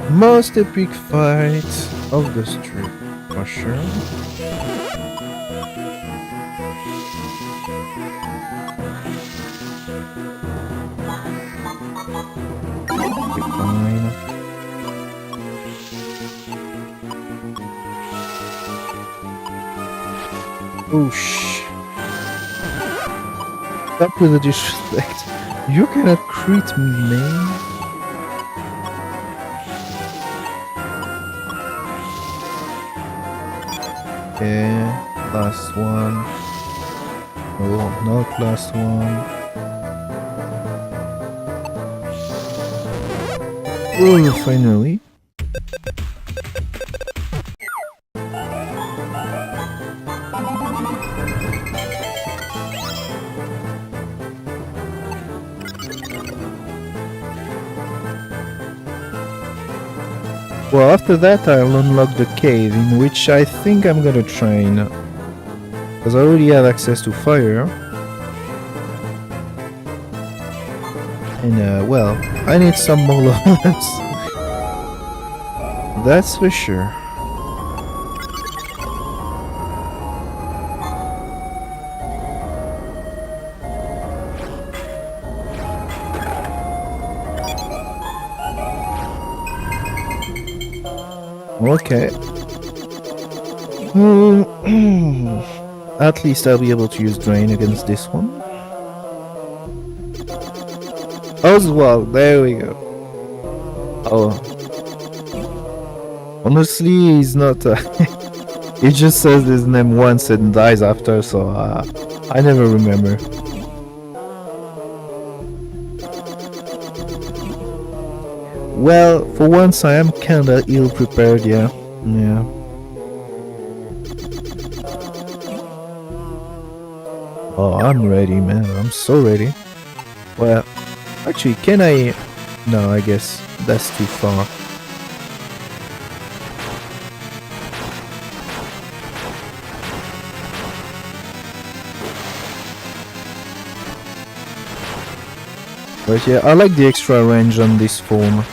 Most epic fight of the street, for sure. Fine. Oh shh. Stop with the disrespect. You cannot crit me, man. Okay, last one. Oh, not last one. Oh, finally. Well, after that I'll unlock the cave, in which I think I'm gonna train. Because I already have access to fire. And, well, I need some more levels. That's for sure. Okay. At least I'll be able to use Drain against this one. Oswald, there we go. Oh. Honestly, he's not... he just says his name once and dies after, so I never remember. Well, for once I am kinda ill prepared, yeah. Yeah. Oh, I'm ready, man. I'm so ready. Well, actually, can I... No, I guess that's too far. But yeah, I like the extra range on this form.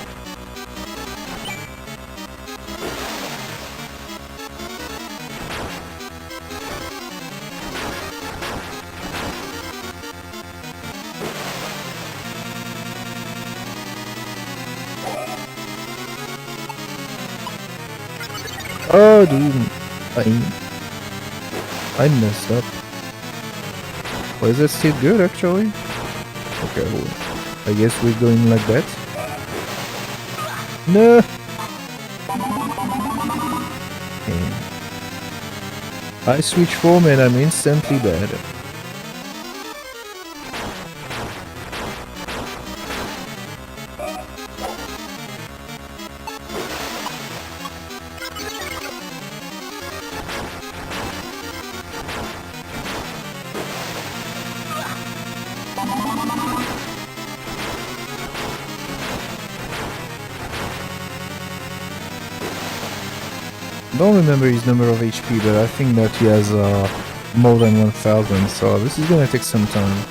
Oh, dude. I messed up. Well, is that still good, actually? Okay, well, I guess we're going like that. No! Okay. I switch form and I'm instantly bad. Don't remember his number of HP, but I think that he has more than 1000, so this is gonna take some time.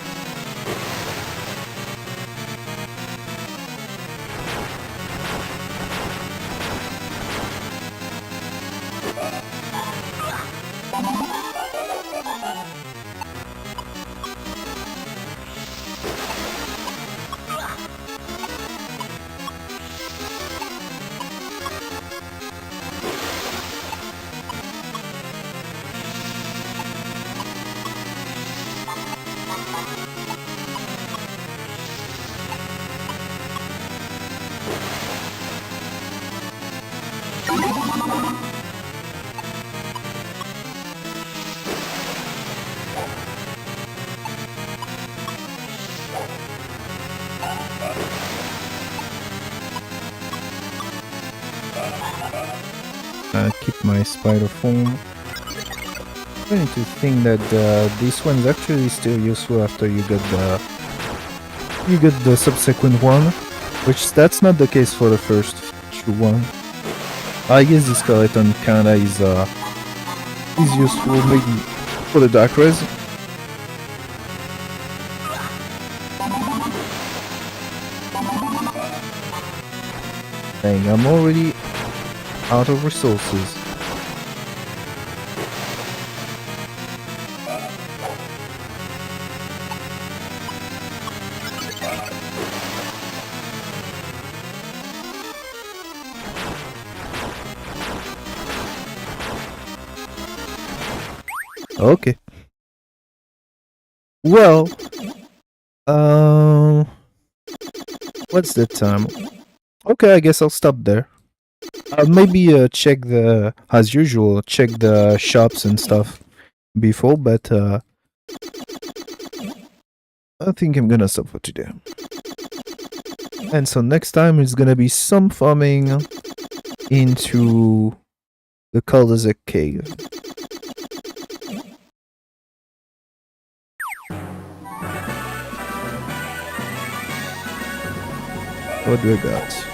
Keep my spider form. I'm going to think that this one's actually still useful after you get the subsequent one, which that's not the case for the first true one. I guess the skeleton kinda is useful maybe for the dark res. Dang, I'm already out of resources. Okay. Well, what's the time? Okay, I guess I'll stop there. Maybe check as usual, check the shops and stuff before, but I think I'm gonna stop for today. And so next time it's gonna be some farming into the cul-de-sac cave. What do I got?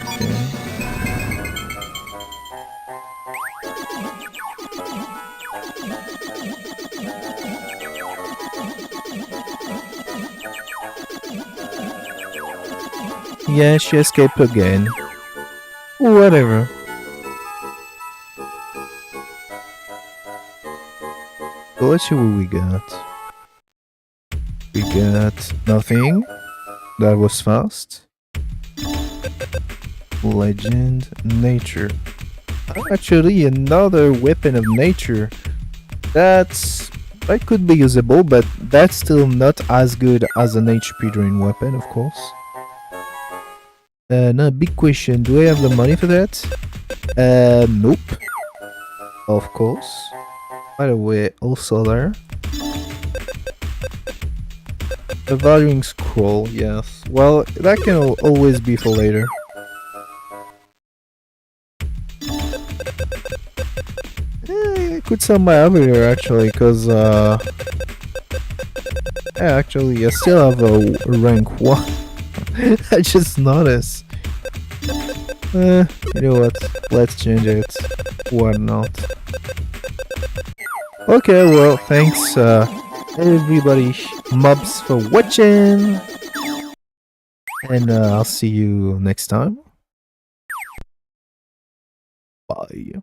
Okay. Yeah, she escaped again. Whatever. So let's see what we got. We got nothing. That was fast. Legend, nature. Actually, another weapon of nature. That could be usable, but that's still not as good as an HP drain weapon, of course. Now, big question. Do I have the money for that? Nope. Of course. By the way, also there. A valuing scroll, yes. Well, that can always be for later. I could sell my avatar actually, cause yeah, actually I still have a rank 1. I just noticed. You know what? Let's change it. Why not? Okay, well, thanks everybody mobs for watching, and I'll see you next time. Bye.